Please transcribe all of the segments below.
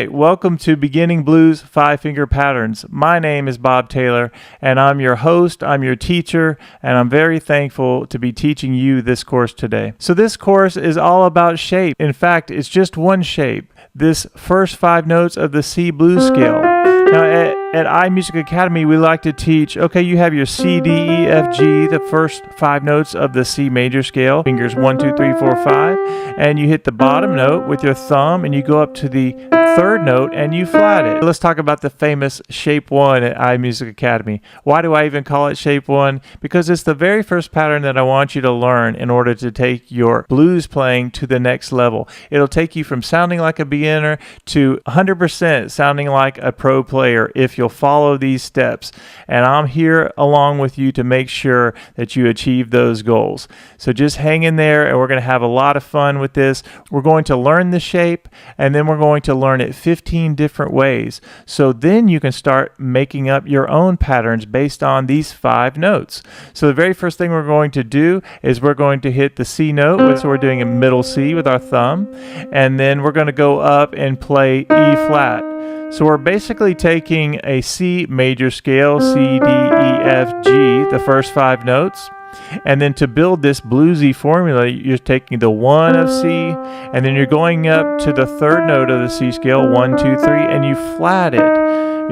right, welcome to Beginning Blues 5-Finger Patterns. My name is Bob Taylor, and I'm your host, I'm your teacher, and I'm very thankful to be teaching you this course today. So this course is all about shape. In fact, it's just one shape, this first 5 notes of the C blues scale. Now, at iMusic Academy, we like to teach, okay, you have your C, D, E, F, G, the first 5 notes of the C major scale, fingers 1, 2, 3, 4, 5, and you hit the bottom note with your thumb, and you go up to the third note, and you flat it. Let's talk about the famous Shape 1 at iMusic Academy. Why do I even call it Shape 1? Because it's the very first pattern that I want you to learn in order to take your blues playing to the next level. It'll take you from sounding like a beginner to 100% sounding like a pro player if you'll follow these steps. And I'm here along with you to make sure that you achieve those goals. So just hang in there, and we're going to have a lot of fun with this. We're going to learn the shape, and then we're going to learn it 15 different ways. So then you can start making up your own patterns based on these 5 notes. So the very first thing we're going to do is we're going to hit the C note. So we're doing a middle C with our thumb, and then we're going to go up and play E flat. So we're basically taking a C major scale, C, D, E, F, G, the first 5 notes. And then to build this bluesy formula, you're taking the 1 of C, and then you're going up to the third note of the C scale, 1, 2, 3, and you flat it.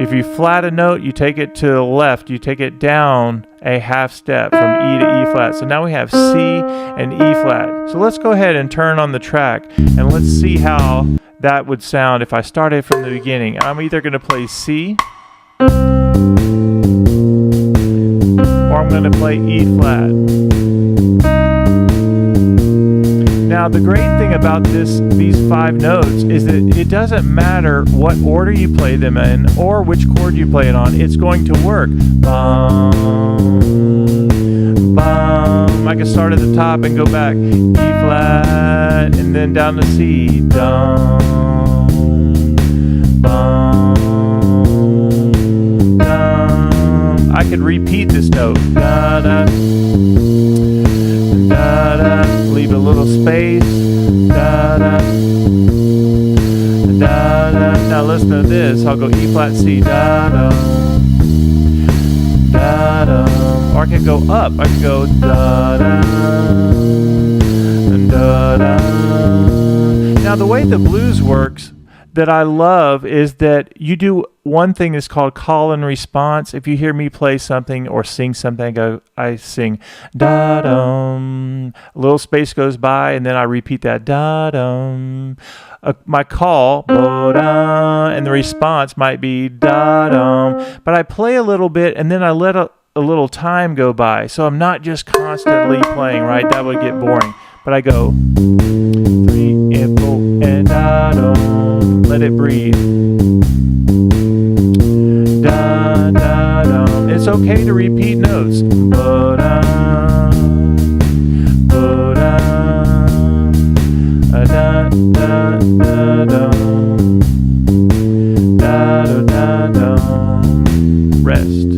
If you flat a note, you take it to the left, you take it down a half step from E to E flat. So now we have C and E flat. So let's go ahead and turn on the track, and let's see how that would sound if I started from the beginning. I'm either going to play C, or I'm going to play E flat. Now the great thing about these 5 notes is that it doesn't matter what order you play them in or which chord you play it on, it's going to work. Bum, bum. I can start at the top and go back. E flat, and then down to C. Dum, bum, dum. I could repeat this note. Da, da, da, da. Leave a little space. Da, da, da, da. Now listen to this. I'll go E flat C. Da, da, da, da. Or I can go up. I can go da, da, da, da. Now the way the blues works that I love is that you do one thing that's called call and response. If you hear me play something or sing something, I sing da-dum. A little space goes by, and then I repeat that da-dum. My call, bo-da, and the response might be da-dum. But I play a little bit, and then I let a little time go by. So I'm not just constantly playing, right? That would get boring. But I go 3 and 4 and da-dum. Let it breathe. Da, da, dum. It's okay to repeat notes. Ba-da, ba-da, da, da, da, dum. Da, da, da, dum. Rest.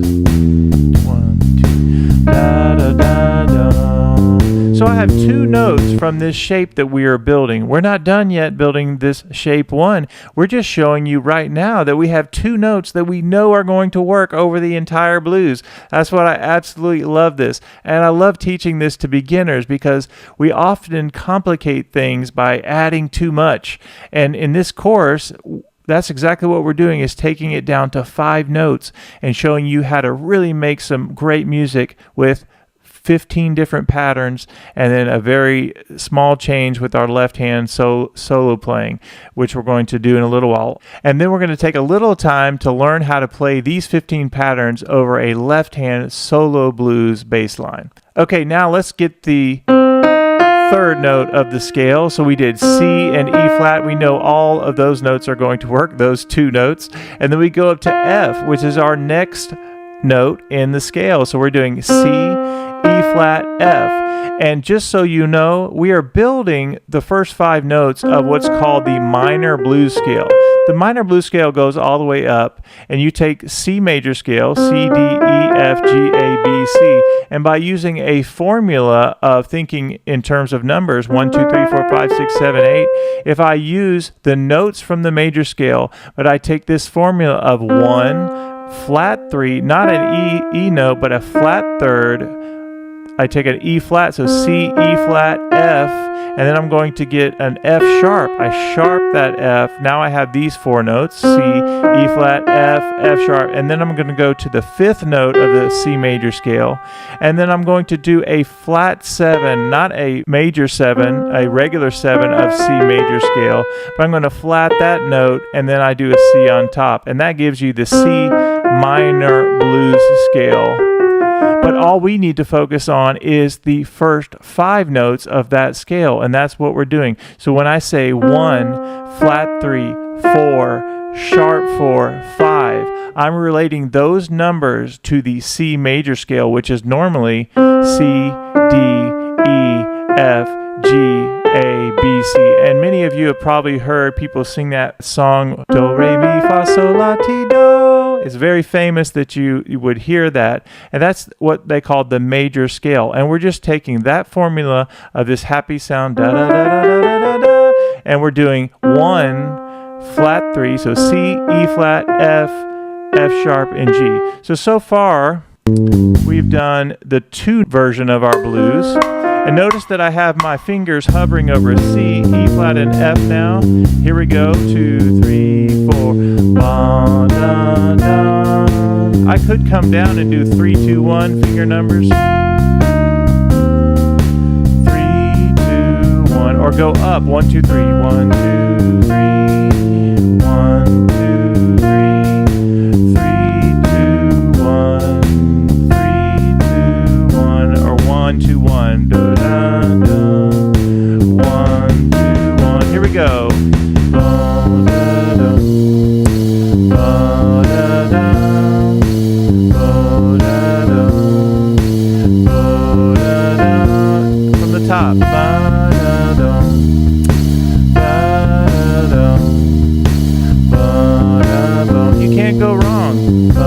1, 2. Da, da, da, dum. So I have 2 notes from this shape that we are building. We're not done yet building this shape 1. We're just showing you right now that we have 2 notes that we know are going to work over the entire blues. That's what I absolutely love this. And I love teaching this to beginners because we often complicate things by adding too much. And in this course, that's exactly what we're doing, is taking it down to 5 notes and showing you how to really make some great music with 15 different patterns, and then a very small change with our left hand solo playing, which we're going to do in a little while. And then we're going to take a little time to learn how to play these 15 patterns over a left hand solo blues bass line. Okay, now let's get the third note of the scale. So we did C and E flat. We know all of those notes are going to work, those 2 notes. And then we go up to F, which is our next note in the scale. So we're doing C, E flat, F. And just so you know, we are building the first 5 notes of what's called the minor blues scale. The minor blues scale goes all the way up, and you take C major scale, C, D, E, F, G, A, B, C, and by using a formula of thinking in terms of numbers, 1, 2, 3, 4, 5, 6, 7, 8, if I use the notes from the major scale, but I take this formula of 1, flat 3, not an E note, but a flat third, I take an E flat, so C, E flat, F, and then I'm going to get an F sharp. I sharp that F. Now I have these 4 notes, C, E flat, F, F sharp, and then I'm going to go to the 5th note of the C major scale, and then I'm going to do a flat 7, not a major 7, a regular 7 of C major scale, but I'm going to flat that note, and then I do a C on top, and that gives you the C minor blues scale. But all we need to focus on is the first 5 notes of that scale, and that's what we're doing. So when I say 1, flat 3, 4, sharp 4, 5, I'm relating those numbers to the C major scale, which is normally C, D, E, F, G, A, B, C. And many of you have probably heard people sing that song, Do, Re, Mi, Fa, Sol, La, Ti, Do. It's very famous that you would hear that. And that's what they call the major scale. And we're just taking that formula of this happy sound, da, da, da, da, da, da, da, and we're doing 1, flat 3, so C, E flat, F, F sharp, and G. So far, we've done the 2 version of our blues. And notice that I have my fingers hovering over C, E flat, and F now. Here we go, 2, 3, 4. Ba, da, da. I could come down and do 3, 2, 1 finger numbers. 3, 2, 1. Or go up, 1, 2, 3. 1, 2, 3. 1, 2, 3. 3, 2, 1. 3, 2, 1. Or 1, 2, 1. Da, da, da. 1, 2, 1. Here we go. Ba, da, da. Ba, da, da. Ba, da, da. Ba, da, da. From the top. Ba, da, da. Ba, da, da. Ba, da, da. You can't go wrong. Ba,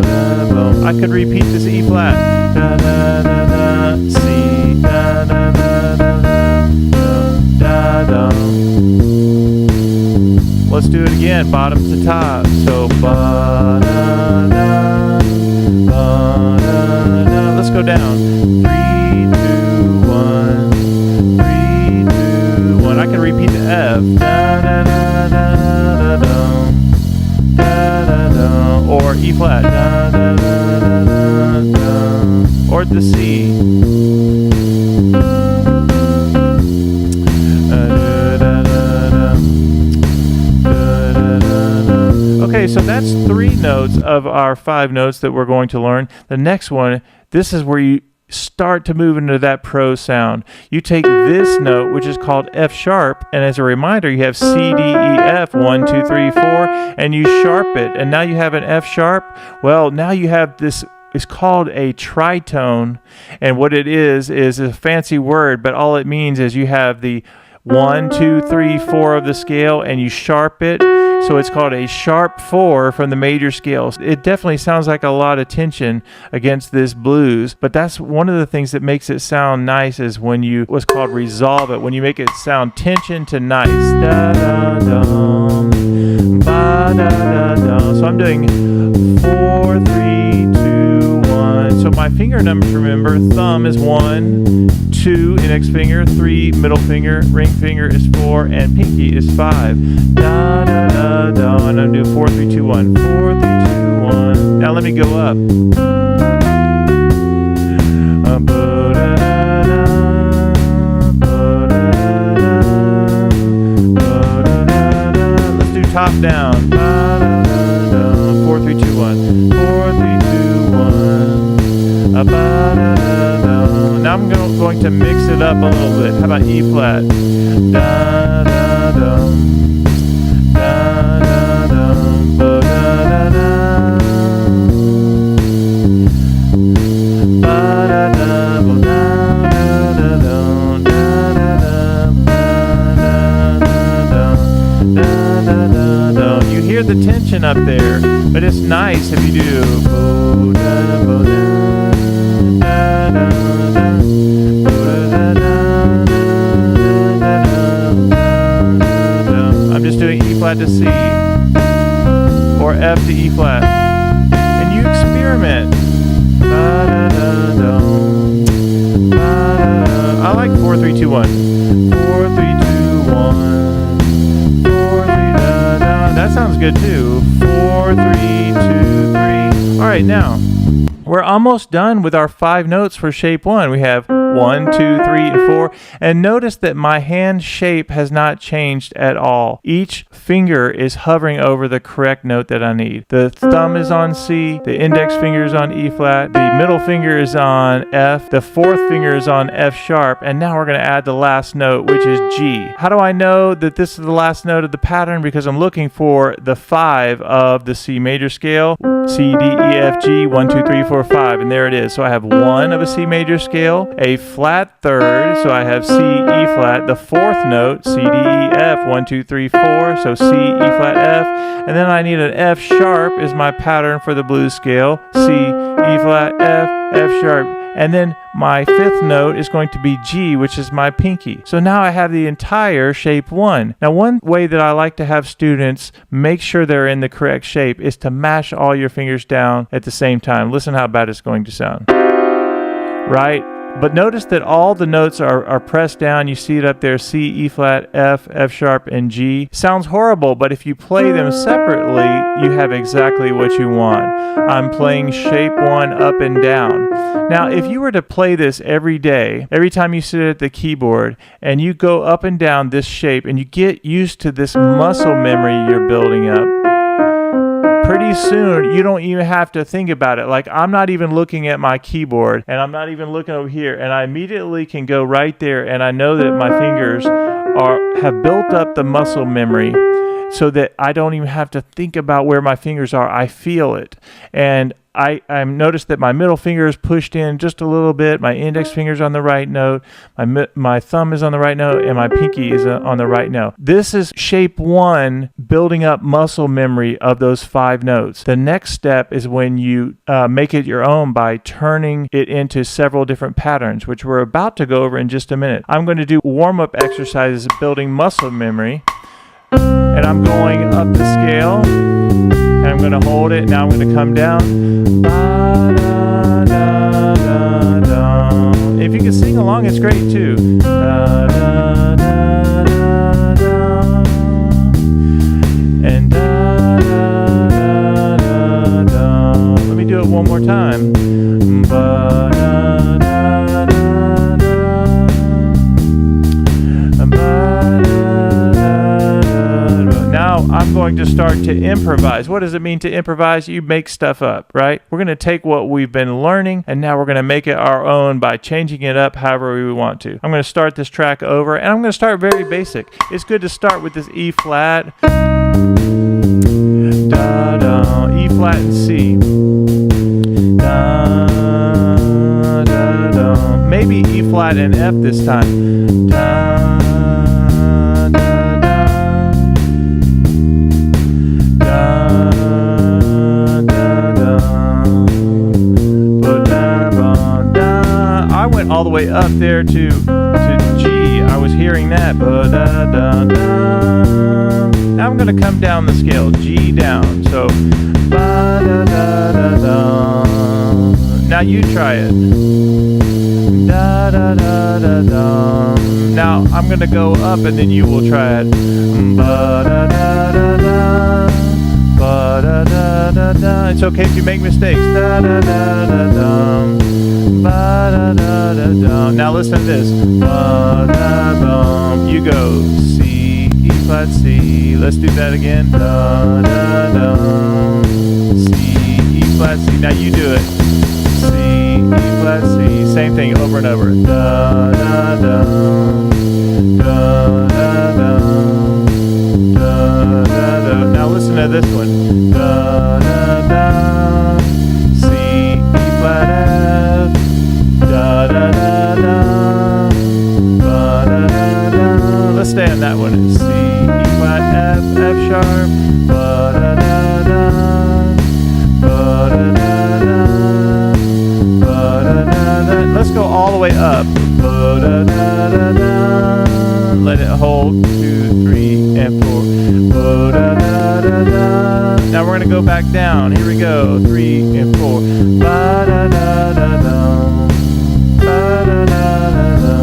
da, da. I could repeat this E flat. Da, da, da, da. C. Da, da, da, da, da. Da, da. Let's do it again, bottom to top. So ba da da, ba da da. Let's go down. 3, 2, 1. 3, 2, 1. I can repeat the F. Da da da da da da. Da da da. Or E flat. Da da da da da. Or the C. Okay, so that's 3 notes of our 5 notes that we're going to learn. The next one, this is where you start to move into that prose sound. You take this note, which is called F sharp, and as a reminder, you have C, D, E, F, 1, 2, 3, 4, and you sharp it, and now you have an F sharp. Well, now you have this. It's called a tritone, and what it is a fancy word, but all it means is you have the 1, 2, 3, 4 of the scale, and you sharp it. So it's called a sharp 4 from the major scales. It definitely sounds like a lot of tension against this blues, but that's one of the things that makes it sound nice is when you, what's called resolve it, when you make it sound tension to nice. Da, da, da, ba, da, da, da. So I'm doing 4, 3, 2, 1. So my finger numbers, remember, thumb is 1, 2, index finger, 3, middle finger, ring finger is 4, and pinky is 5. Da, da, da, da. And I'm doing 4, 3, 2, 1. 4, 3, 2, 1. Now let me go up. Let's do top down. 4, 3, 2, 1. 4, 3, 2, 1. Now I'm going to mix it up a little bit. How about E flat? Da, da, da. Da, da, da. Ba, da, da, da. Ba, da, da. Ba, da, da, da. Da, da, da. Ba, da, da, da. Da, da, da, da. up there, but it's nice if you do. I'm just doing E flat to C or F to E flat, and you experiment. I like 4, 3, 2, 1. 4, 3, 2, 1. 4, 3, da, da. That sounds good too. 4, 3, 2, 3. All right, now we're almost done with our 5 notes for shape 1. We have 1, 2, 3, and 4. And notice that my hand shape has not changed at all. Each finger is hovering over the correct note that I need. The thumb is on C, the index finger is on E flat, the middle finger is on F, the fourth finger is on F sharp, and now we're going to add the last note, which is G. How do I know that this is the last note of the pattern? Because I'm looking for the 5 of the C major scale. C, D, E, F, G, 1, 2, 3, 4, 5, and there it is. So I have 1 of a C major scale, a flat third, so I have C, E flat, the fourth note, C, D, E, F, 1, 2, 3, 4, so C, E flat, F, and then I need an F sharp is my pattern for the blues scale, C, E flat, F, F sharp, and then my fifth note is going to be G, which is my pinky. So now I have the entire shape 1. Now, one way that I like to have students make sure they're in the correct shape is to mash all your fingers down at the same time. Listen how bad it's going to sound. Right? But notice that all the notes are pressed down. You see it up there, C, E flat, F, F sharp, and G. Sounds horrible, but if you play them separately, you have exactly what you want. I'm playing shape 1 up and down. Now, if you were to play this every day, every time you sit at the keyboard, and you go up and down this shape, and you get used to this muscle memory you're building up, pretty soon, you don't even have to think about it. Like, I'm not even looking at my keyboard, and I'm not even looking over here, and I immediately can go right there, and I know that my fingers have built up the muscle memory so that I don't even have to think about where my fingers are. I feel it. And I noticed that my middle finger is pushed in just a little bit. My index finger is on the right note. My thumb is on the right note, and my pinky is on the right note. This is shape 1, building up muscle memory of those 5 notes. The next step is when you make it your own by turning it into several different patterns, which we're about to go over in just a minute. I'm going to do warm-up exercises building muscle memory, and I'm going up the scale. And I'm going to hold it. Now I'm going to come down. If you can sing along, it's great too. And let me do it one more time. Now I'm going to start to improvise. What does it mean to improvise? You make stuff up, right? We're going to take what we've been learning, and now we're going to make it our own by changing it up however we want to. I'm going to start this track over, and I'm going to start very basic. It's good to start with this E flat, da, da, E flat and C. Da, da, da. Maybe E flat and F this time. Da, all the way up there to G. I was hearing that. Now I'm going to come down the scale, G down. So, now you try it. Now I'm going to go up and then you will try it. It's okay if you make mistakes. Now listen to this. You go C, E flat, C. Let's do that again. C, E flat, C. Now you do it. C, E flat, C. Same thing over and over. Now listen to this one. C, E flat, F. Let's stay on that one. C, E flat, F, F sharp. way up. Bo-da-da-da-da. Let it hold. 2, 3, and 4. Bo-da-da-da-da. Now we're going to go back down. Here we go. 3 and 4. Ba-da-da-da-da. Ba-da-da-da-da.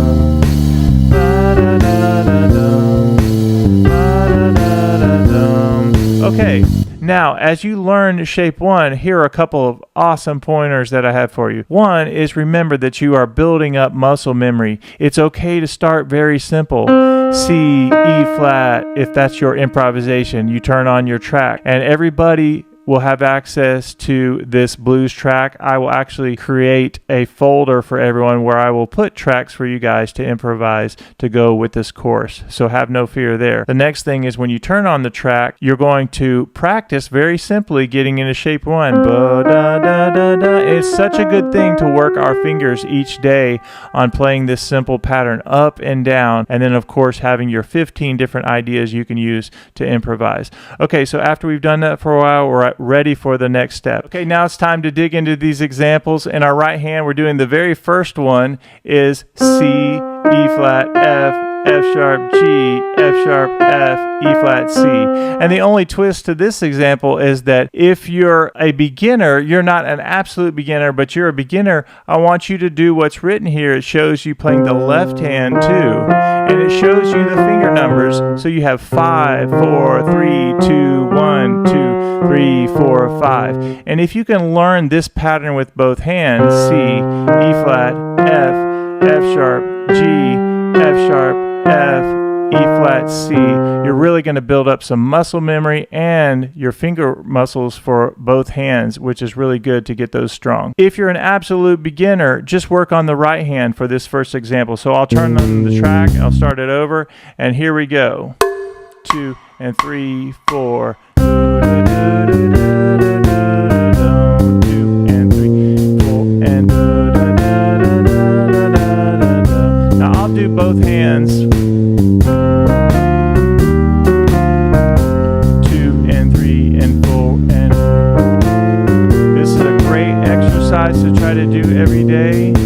Ba-da-da-da-da. Okay. Now, as you learn shape 1, here are a couple of awesome pointers that I have for you. One is remember that you are building up muscle memory. It's okay to start very simple. C, E flat, if that's your improvisation. You turn on your track, and everybody will have access to this blues track. I will actually create a folder for everyone where I will put tracks for you guys to improvise to go with this course. So have no fear there. The next thing is when you turn on the track, you're going to practice very simply getting into shape 1. Ba-da-da-da-da. It's such a good thing to work our fingers each day on playing this simple pattern up and down, and then of course having your 15 different ideas you can use to improvise. Okay, so after we've done that for a while, we're ready for the next step. Okay, now it's time to dig into these examples. In our right hand, we're doing the very first one is C, E flat, F, F sharp, G, F sharp, F, E flat, C. And the only twist to this example is that if you're a beginner, you're not an absolute beginner, but you're a beginner, I want you to do what's written here. It shows you playing the left hand too, and it shows you the finger numbers. So you have 5, 4, 3, 2, 1, 2, 3, 4, 5. And if you can learn this pattern with both hands, C, E flat, F, F sharp, G, F sharp, F, E flat, C, you're really going to build up some muscle memory and your finger muscles for both hands, which is really good to get those strong. If you're an absolute beginner, just work on the right hand for this first example. So I'll turn on the track, I'll start it over, and here we go. 2 and 3, 4. 2 and 3, 4, and now I'll do both hands. 2 and 3 and 4, and this is a great exercise to try to do every day. 2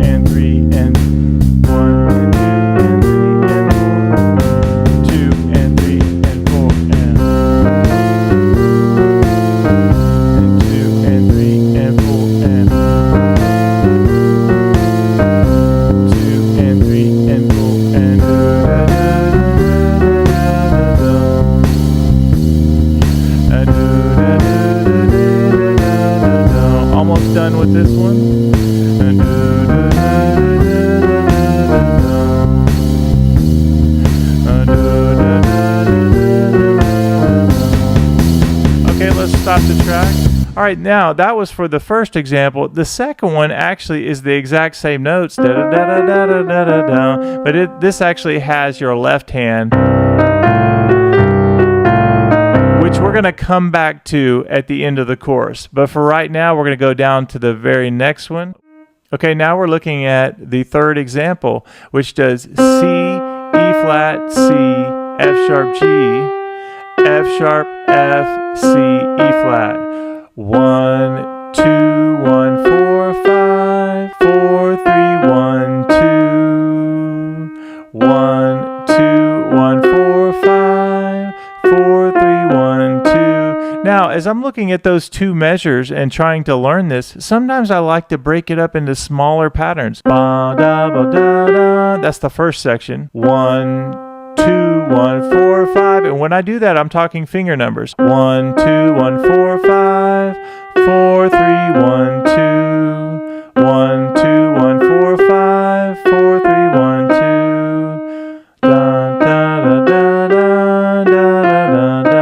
and 3 and 1 and 2 and 3 and 4, 2 and 3 and 4, and 2 and 3 and 4, and almost done with this one. Okay, let's stop the track. All right, now that was for the first example. The second one actually is the exact same notes, da-da-da-da-da-da-da-da, but this actually has your left hand, which we're going to come back to at the end of the course. But for right now, we're going to go down to the very next one. Okay, now we're looking at the third example, which does C, E flat, C, F sharp, G, F sharp, F, C, E flat. 1, 2, 1, 4, 5, 4, 3, 1, 2, 1, 2, 1, 4, 5, 4, 3, 1, 2. Now, as I'm looking at those two measures and trying to learn this, sometimes I like to break it up into smaller patterns. Ba, da, ba, da, da. That's the first section. 1, 2, 1, 4, 5. And when I do that, I'm talking finger numbers. 1, 2, 1, 4, 5, 4, 3, 1, 2, 1, 2, 1, 4, 5, 4, 3, 1, 2. Da, da, da, da, da, da, da, da.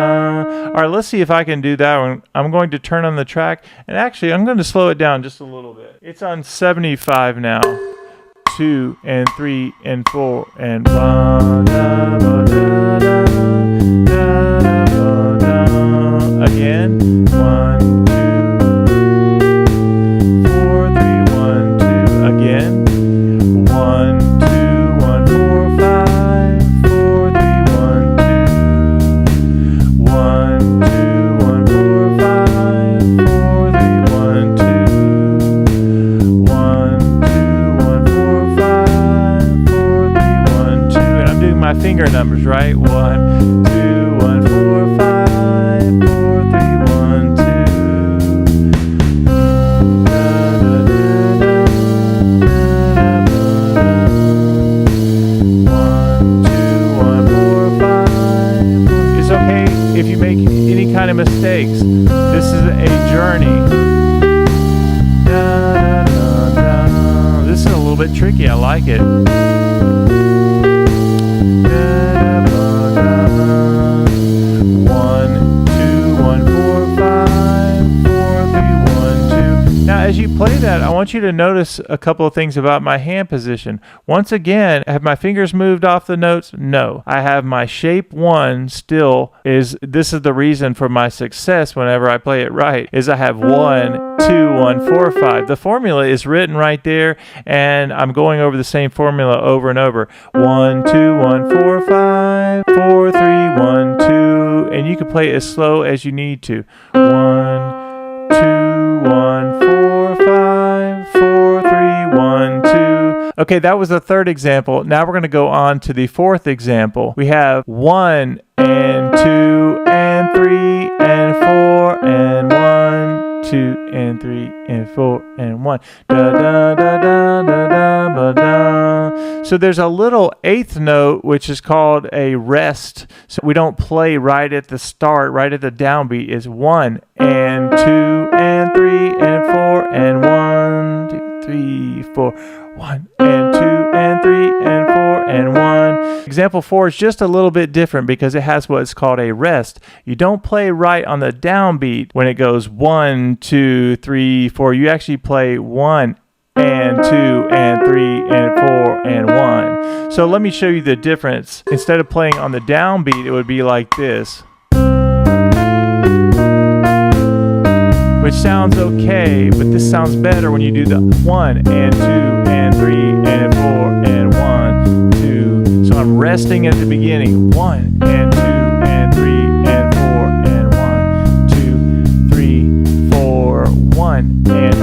All right, let's see if I can do that one. I'm going to turn on the track, and actually, I'm going to slow it down just a little bit. It's on 75 now. 2 and 3 and 4 and ba, da, ba, da, da, da, ba, da. Again. 1, 2, 4, 3, 1, 2. Again. 1, 2, 1, 4, 5, 4, 3, 1, 2. 1, 2, 1, 4, 5, 4, 3, 1, finger numbers, right? 1, 2, 1, 4, 5, 4, 3, 1, 2. It's okay if you make any kind of mistakes. This is a journey. This is a little bit tricky. I like it. 1, 2, 1, 4, 5, 4, 3, 1, 2. Now, as you play that, I want you to notice a couple of things about my hand position. Once again, have my fingers moved off the notes? No. I have my shape 1 still. This is the reason for my success whenever I play it right, is I have 1, 2, 1, 4, 5. The formula is written right there, and I'm going over the same formula over and over. 1, 2, 1, 4, 5, 4, 3, 1, 2, and you can play it as slow as you need to. 1, 2, 1, 4, 5, 4, 3, 1, 2. Okay, that was the third example. Now we're going to go on to the fourth example. We have 1 and 2 and 3 and 4 and 1, 2 and 3 and 4 and 1. Da da da da da da ba da. So there's a little eighth note which is called a rest. So we don't play right at the start, right at the downbeat. It's 1 and 2 and 3 and 4 and 1, 2, 3, 4. 1 and 2 and 3 and 4 and 1. Example 4 is just a little bit different because it has what's called a rest. You don't play right on the downbeat when it goes 1, 2, 3, 4. You actually play 1 and 2 and 3 and 4 and 1. So let me show you the difference. Instead of playing on the downbeat, it would be like this, which sounds okay, but this sounds better when you do the 1 and 2 and 3 and 4 and 1, 2. So I'm resting at the beginning. 1 and 2 and 3 and 4 and 1, 2, 3, 4, 1 and 2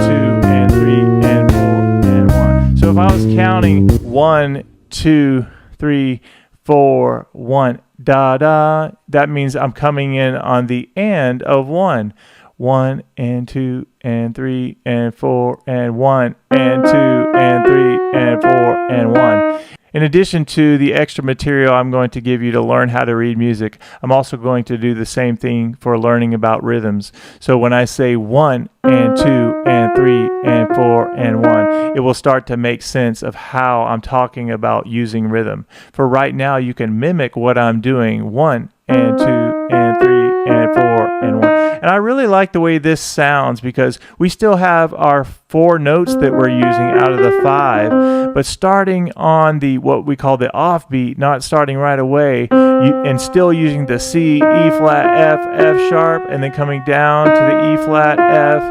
and 3 and 4 and 1. So if I was counting 1, 2, 3, 4, 1, da da, that means I'm coming in on the end of 1. 1 and 2 and 3 and 4 and 1 and 2 and 3 and 4 and 1. In addition to the extra material I'm going to give you to learn how to read music, I'm also going to do the same thing for learning about rhythms. So when I say 1 and 2 and 3 and 4 and 1, it will start to make sense of how I'm talking about using rhythm. For right now, you can mimic what I'm doing. 1 and 2 and 3 and 4 and 1. And I really like the way this sounds because we still have our 4 notes that we're using out of the 5, but starting on the what we call the offbeat, not starting right away, and still using the C, E flat, F, F sharp, and then coming down to the E flat, F,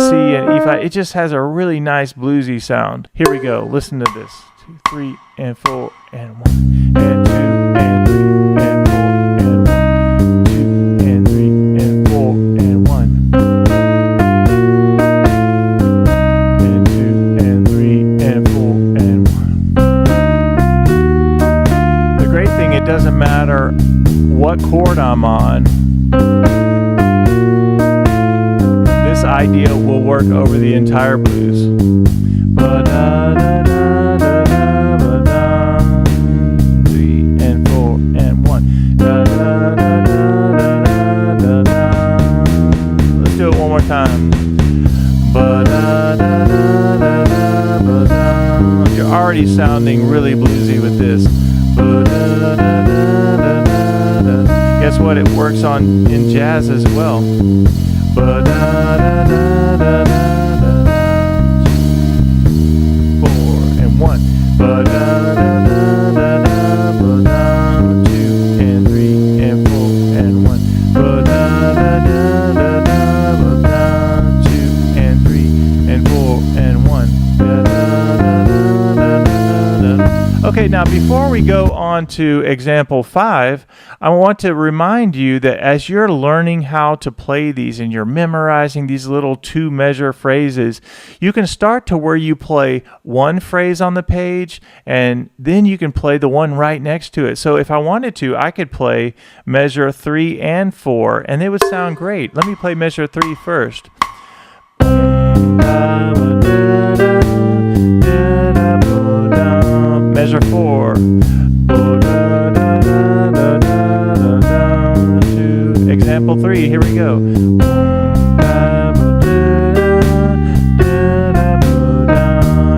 C, and E flat. It just has a really nice bluesy sound. Here we go. Listen to this. 2, 3, and 4, and 1, and 2, and 3, and 4, and 1, 2, and 3, and 4, and 1, and 2, and 3, and 4, and 1. The great thing, it doesn't matter what chord I'm on. This idea will work over the entire blues. Let's do it one more time. You're already sounding really bluesy with this. Guess what? It works in jazz as well. 4 and 1. 2 and 3 and 4 and 1. 2 and 3 and 4 and 1. Okay, now before we go on on to example 5, I want to remind you that as you're learning how to play these and you're memorizing these little 2-measure phrases, you can start to where you play one phrase on the page and then you can play the one right next to it. So if I wanted to, I could play measure 3 and 4 and it would sound great. Let me play measure 3 first. Measure 4. Example 3, here we go.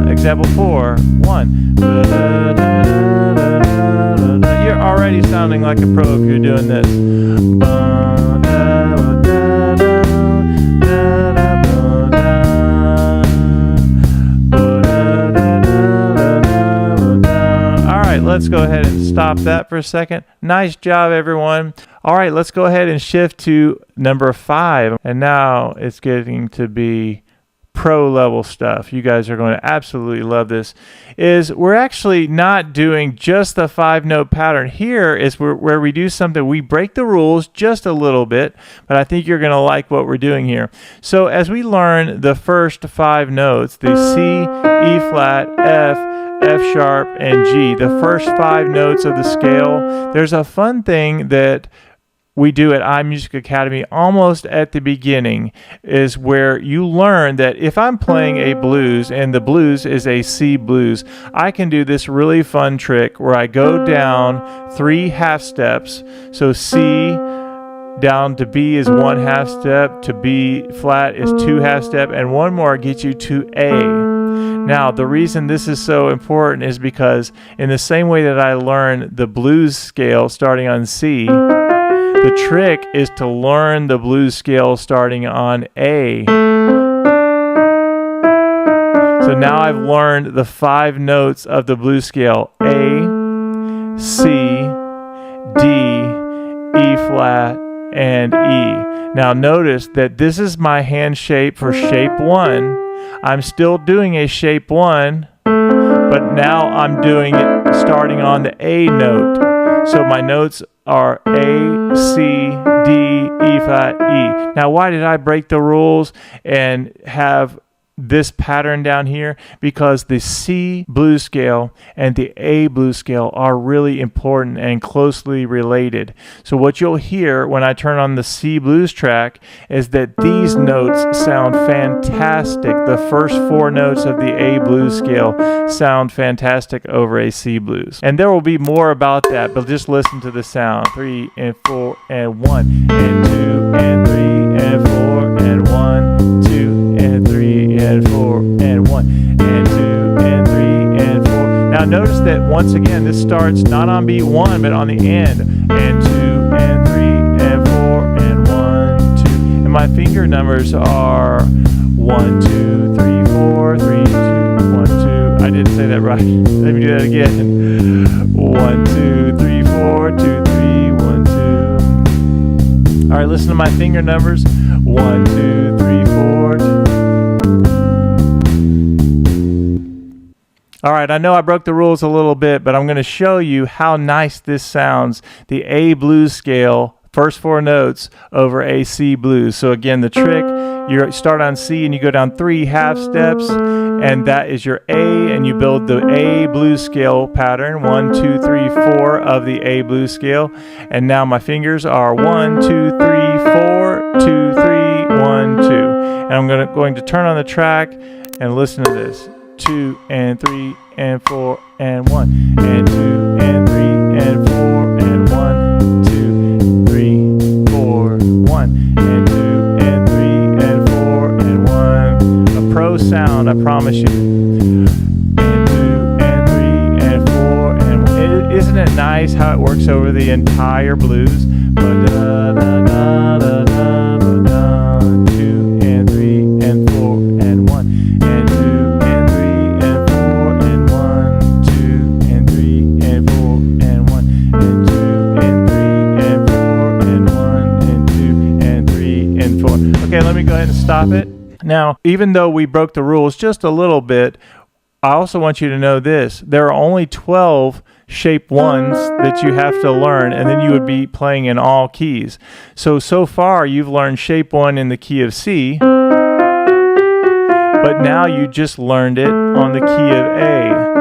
Example 4, 1. You're already sounding like a pro if you're doing this. Let's go ahead and stop that for a second. Nice job, everyone. All right, let's go ahead and shift to number 5. And now it's getting to be pro level stuff. You guys are going to absolutely love this. We're actually not doing just the 5-note pattern. Here is where we do something. We break the rules just a little bit, but I think you're going to like what we're doing here. So as we learn the first 5 notes, the C, E flat, F sharp, and G, the first 5 notes of the scale, there's a fun thing that we do at iMusic Academy almost at the beginning is where you learn that if I'm playing a blues and the blues is a C blues, I can do this really fun trick where I go down 3 half steps. So C down to B is 1 half step, to B flat is 2 half step, and one more gets you to A. Now, the reason this is so important is because in the same way that I learned the blues scale starting on C, the trick is to learn the blues scale starting on A. So now I've learned the 5 notes of the blues scale: A, C, D, E flat, and E. Now notice that this is my hand shape for shape 1. I'm still doing a shape 1, but now I'm doing it starting on the A note. So my notes are A, C, D, E flat, E. Now why did I break the rules and have this pattern down here? Because the C blues scale and the A blues scale are really important and closely related. So what you'll hear when I turn on the C blues track is that these notes sound fantastic. The first 4 notes of the A blues scale sound fantastic over a C blues. And there will be more about that, but just listen to the sound. 3 and 4 and 1 and 2 and 3 and 4 and 1, 2 and 3 and 4 and 1 and 2 and 3 and 4. Now notice that once again this starts not on beat 1 but on the end, and 2 and 3 and 4 and 1, 2, and my finger numbers are 1 2 3 4 3 2 1 2. I didn't say that right. Let me do that again. 1 2 3 4 2 3 1 2. All right, listen to my finger numbers. 1 2 3 4 2. All right, I know I broke the rules a little bit, but I'm going to show you how nice this sounds. The A blues scale, first 4 notes over A C blues. So again, the trick, you start on C and you go down 3 half steps, and that is your A, and you build the A blues scale pattern, 1 2 3 4 of the A blues scale. And now my fingers are 1 2 3 4 2 3 1 2. And I'm going to turn on the track and listen to this. 2 and 3 and 4 and 1 and 2 and 3 and 4 and 1 2 3 4 1 and 2 and 3 and 4 and 1. A pro sound, I promise you. And 2 and 3 and 4 and 1. Isn't it nice how it works over the entire blues? Okay, let me go ahead and stop it. Now, even though we broke the rules just a little bit, I also want you to know this. There are only 12 shape ones that you have to learn, and then you would be playing in all keys. So far you've learned shape 1 in the key of C, but now you just learned it on the key of A.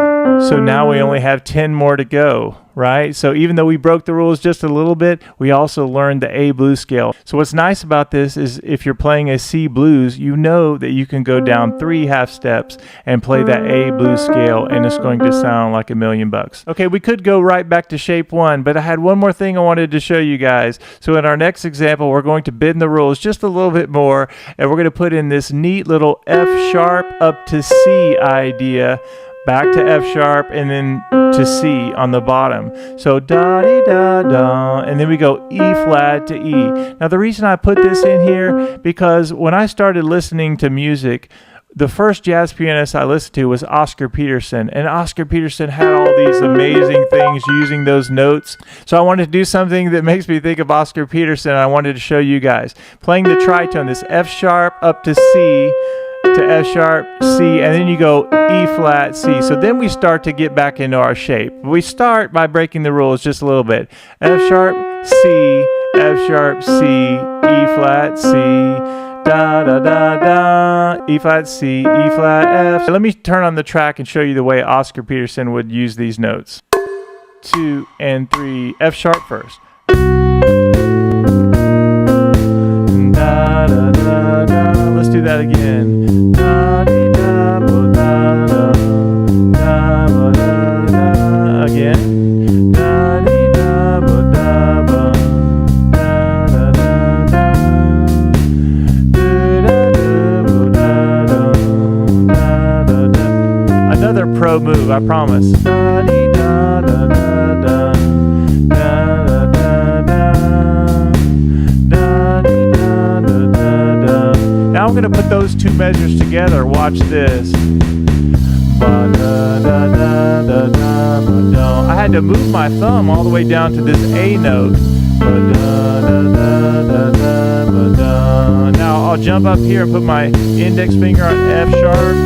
So now we only have 10 more to go, right? So even though we broke the rules just a little bit, we also learned the A blues scale. So what's nice about this is if you're playing a C blues, you know that you can go down 3 half steps and play that A blues scale, and it's going to sound like $1,000,000. Okay, we could go right back to shape 1, but I had one more thing I wanted to show you guys. So in our next example, we're going to bend the rules just a little bit more, and we're going to put in this neat little F sharp up to C idea, back to F sharp, and then to C on the bottom. So da-dee-da-da, and then we go E flat to E. Now the reason I put this in here, because when I started listening to music, the first jazz pianist I listened to was Oscar Peterson, and Oscar Peterson had all these amazing things using those notes. So I wanted to do something that makes me think of Oscar Peterson, and I wanted to show you guys. Playing the tritone, this F sharp up to C, to F sharp, C, and then you go E flat, C. So then we start to get back into our shape. We start by breaking the rules just a little bit. F sharp, C, F sharp, C, E flat, C, da da da da, E flat, C, E flat, F. Let me turn on the track and show you the way Oscar Peterson would use these notes. 2 and 3, F sharp first. Da da da da. Let's do that again. Da dee da bo da da. Da bo da da. Again. Da dee da bo da ba. Da da da da. Do da do bo da da. Da da da. Another pro move, I promise. Da dee da da da da. Da da da da. Now I'm going to put those two measures together. Watch this. I had to move my thumb all the way down to this A note. Now I'll jump up here and put my index finger on F sharp.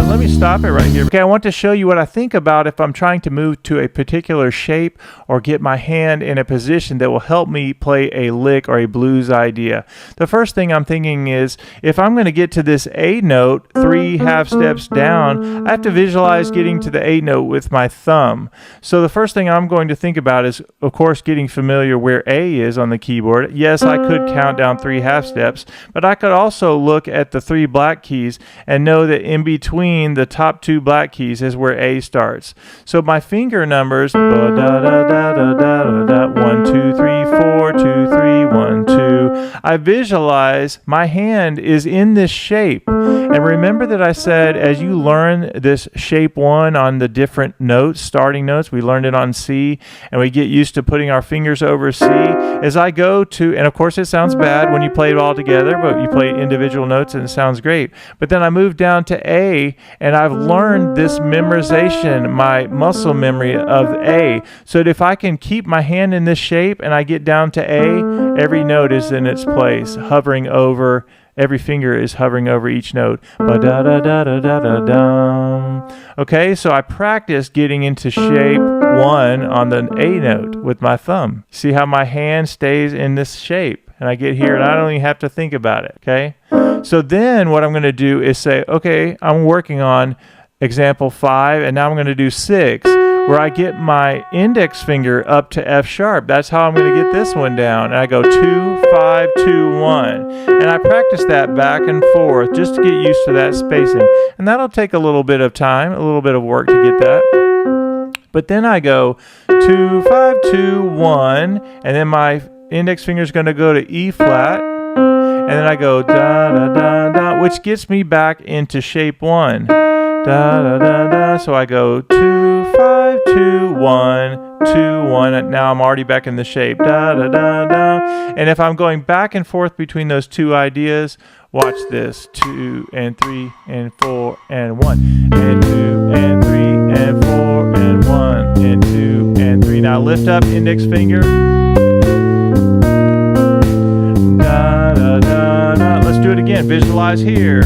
Let me stop it right here. Okay, I want to show you what I think about if I'm trying to move to a particular shape or get my hand in a position that will help me play a lick or a blues idea. The first thing I'm thinking is, if I'm going to get to this A note 3 half steps down, I have to visualize getting to the A note with my thumb. So the first thing I'm going to think about is, of course, getting familiar where A is on the keyboard. Yes, I could count down 3 half steps, but I could also look at the 3 black keys and know that in between the top 2 black keys is where A starts. So my finger numbers, 1, 2, 3, 4, 2, 3, 1, 2. I visualize my hand is in this shape. And remember that I said as you learn this shape 1 on the different notes, starting notes, we learned it on C, and we get used to putting our fingers over C. As I go to, and of course it sounds bad when you play it all together, but you play individual notes and it sounds great. But then I move down to A, and I've learned this memorization, my muscle memory of A, so that if I can keep my hand in this shape and I get down to A, every note is in its place, hovering over, every finger is hovering over each note. Okay, so I practiced getting into shape 1 on the A note with my thumb. See how my hand stays in this shape? And I get here and I don't even have to think about it, okay? So then what I'm going to do is say, okay, I'm working on example 5, and now I'm going to do 6, where I get my index finger up to F sharp. That's how I'm going to get this one down. And I go 2, 5, 2, 1. And I practice that back and forth just to get used to that spacing. And that'll take a little bit of time, a little bit of work to get that. But then I go 2, 5, 2, 1, and then my index finger is going to go to E flat, and then I go da da da da, which gets me back into shape 1. Da da da da. So I go 2, 5, 2, 1, 2, 1. Now I'm already back in the shape. Da da da da. And if I'm going back and forth between those 2 ideas, watch this. 2 and 3 and 4 and 1 and 2 and 3 and 4 and 1 and 2 and 3. Now lift up index finger. Let's do it again. Visualize here.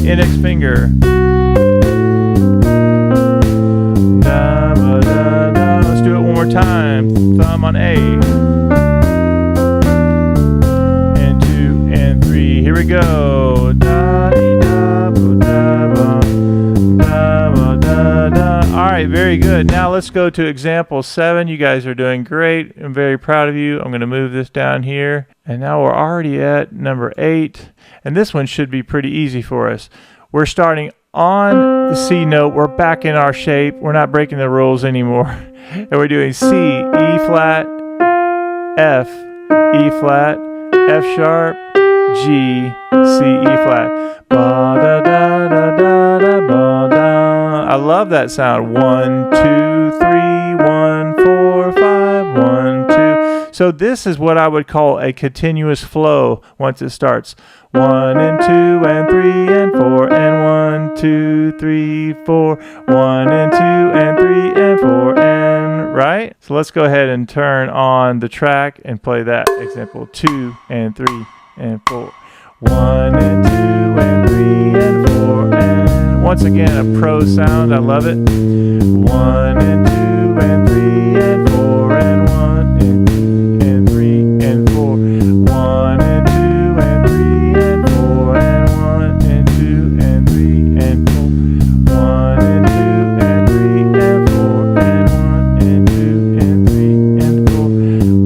index finger. Da, ba, da, da. Let's do it one more time. Thumb on A. And 2 and 3. Here we go. Da, dee, da, ba, da, ba. Da, ba, da, da. All right, very good. Now let's go to example 7. You guys are doing great. I'm very proud of you. I'm going to move this down here. And now we're already at number 8. And this one should be pretty easy for us. We're starting on the C note. We're back in our shape. We're not breaking the rules anymore. And we're doing C, E flat, F, E flat, F sharp, G, C, E flat. Ba da da da da da ba da. I love that sound. 1, 2, 3, 1, 4, 5, 1, 2. So this is what I would call a continuous flow once it starts. 1 and 2 and 3 and 4 and 1, 2, 3, 4. 1 and 2 and 3 and 4 and right? So let's go ahead and turn on the track and play that example. 2 and 3 and 4. 1 and 2 and 3 and 4 and once again a pro sound. I love it. 1 and 2 and 3 and 4 and 1 and 3 and 4. 1 and 2 and 3 and 4 and 1 and 2 and 3 and 4. 1 and 2 and 3 and 4 and 1 and 2 and 3 and 4.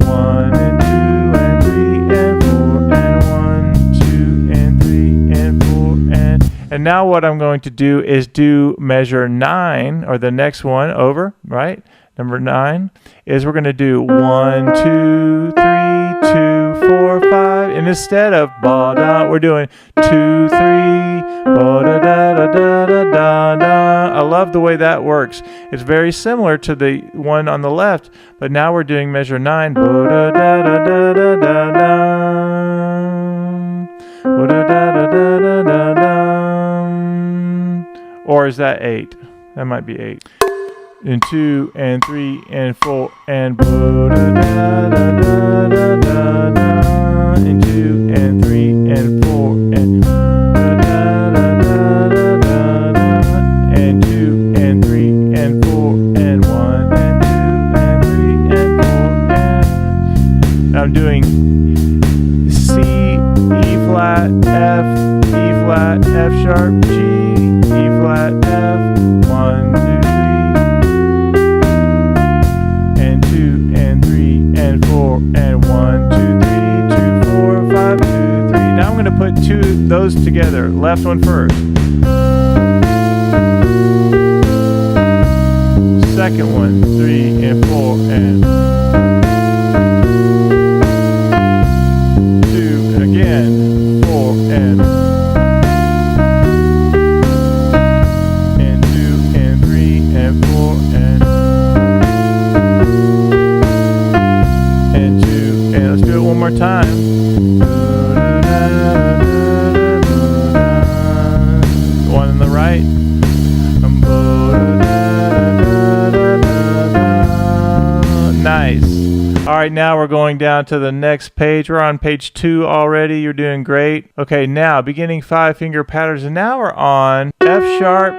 1 and 2 and 3 and 4 and 1, 2 and 3 and 4 and now what I'm going to do is do measure 9 or the next one over, right? Number 9 is we're going to do 1, 2, 3, 2, 4, 5. And instead of ba da, we're doing 2, 3, ba da da da da da da da. I love the way that works. It's very similar to the one on the left, but now we're doing measure 9. Ba da da da da da da da. Ba da da da da da da. Or is that 8? That might be 8. And 2 and 3 and 4 and da da da da da da da and 2 and 3 and 4 and da da da da da da and 2 and 3 and 4 and 1 and 2 and 3 and 4 and I'm doing C, E flat, F, E flat, F sharp, G, E flat, F, 1, 2, 4 and 1, 2, 3, 2, 4, 5, 2, 3. Now I'm going to put those together. Left one first. Second one, 3 and 4 and 2 and again 4 and 2 and 3 and 4 and 2 and let's do it one more time. One on the right. Nice. All right, now we're going down to the next page. We're on page 2 already. You're doing great. Okay, now beginning 5-finger patterns, and now we're on F sharp,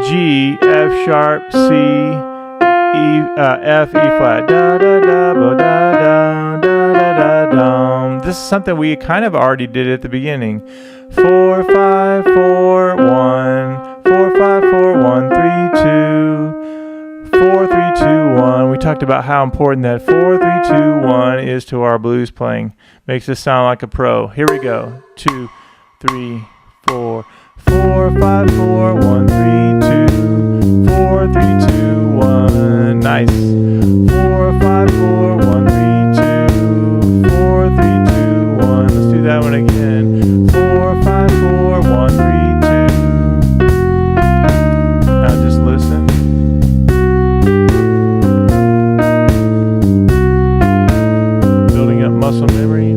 G, F sharp, C, E, F, E flat, da da da ba da da da da da dum. This is something we kind of already did at the beginning. 4 5 4 1 4 5 4 1 3 2 4 3 2 1. We talked about how important that 4 3 2 1 is to our blues playing. Makes us sound like a pro. Here we go. 2 3 4 4 5 4 1 3 2 4 3 2 1. Nice. 4 5 4 1 3 2 4 3 2 1. Let's do that one again. 4 5 4 1 3 2. Now just listen. Building up muscle memory.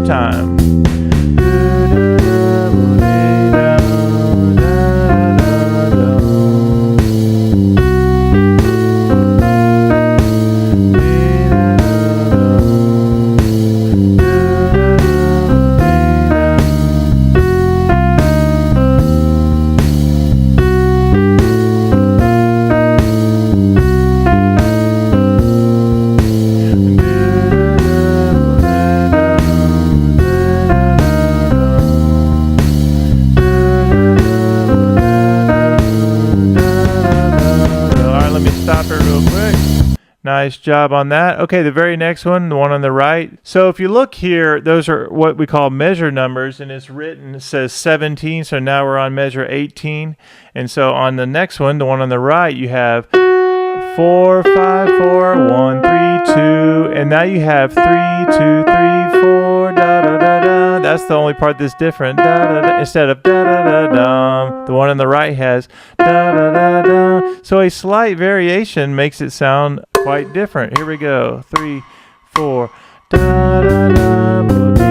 Time. Nice job on that. Okay, the very next one, the one on the right. So if you look here, those are what we call measure numbers, and it's written, it says 17, so now we're on measure 18. And so on the next one, the one on the right, you have 4, 5, 4, 1, 3, 2, and now you have 3, 2, 3, 4, da da da da. That's the only part that's different. Da da da. Instead of da da da da, the one on the right has da da da da. So a slight variation makes it sound quite different. Here we go. 3, 4, da da da da da.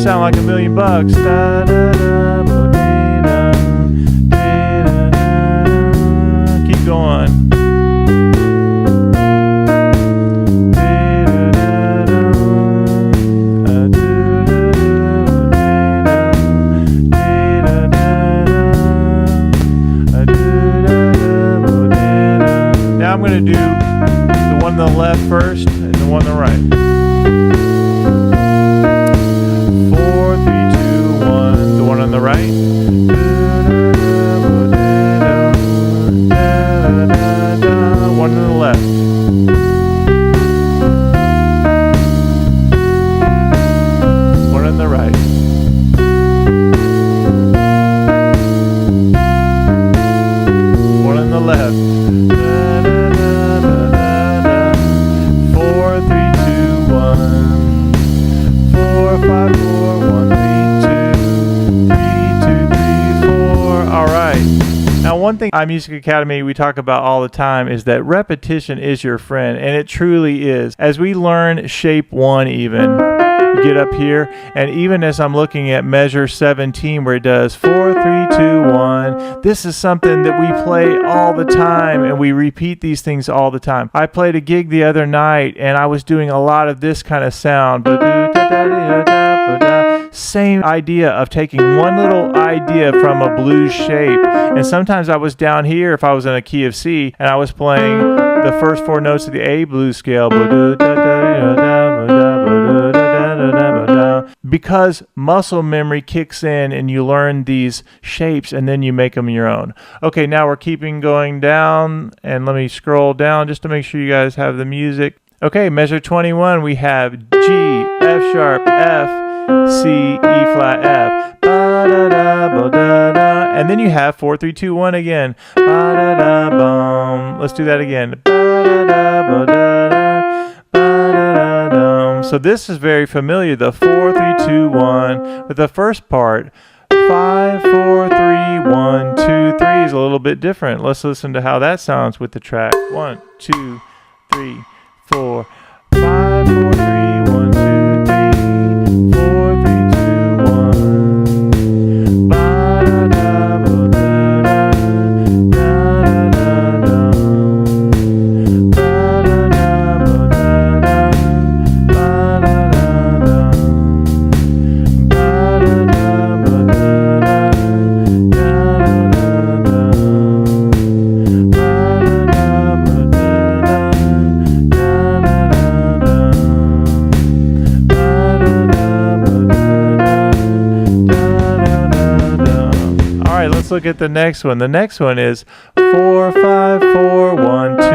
Sound like $1 million. Da, da, da, bo, dee, da, dee, da, da. Keep going. Now I'm going to do the one on the left first and the one on the right. 4, 3, 2, 1. The one on the right. One on the left. One on the right. One on the left. 4, 3, 2, 1. 4, 5, 4, 1, 3, 2, 3, 2, 3, 4. All right. Now, one thing iMusic Academy we talk about all the time is that repetition is your friend, and it truly is. As we learn shape 1 even, you get up here, and even as I'm looking at measure 17 where it does 4, 3, 2, 1, this is something that we play all the time, and we repeat these things all the time. I played a gig the other night, and I was doing a lot of this kind of sound. Same idea of taking one little idea from a blues shape. And sometimes I was down here if I was in a key of C, and I was playing the first 4 notes of the A blues scale. Because muscle memory kicks in and you learn these shapes and then you make them your own. Okay, now we're keeping going down, and let me scroll down just to make sure you guys have the music. Okay, measure 21, we have G, F sharp, F, C, E flat, F. Ba-da-da-ba-da-da. And then you have 4, 3, 2, 1 again. Ba-da-da-bum. Let's do that again. Ba-da-da-ba-da-da. Ba-da-da-dum. So this is very familiar, the 4, 3, 2, 1. With the first part, 5, 4, 3, 1, 2, 3 is a little bit different. Let's listen to how that sounds with the track. 1, 2, 3, 4, 5, 4, 3, 1, 2, 3, 4, 3, 2, 1. Ba-da-da-ba-da-da, da-da-da-da, ba-da-da-ba-da-da, look at the next one. The next one is 4, 5, 4, 1, 2, 3.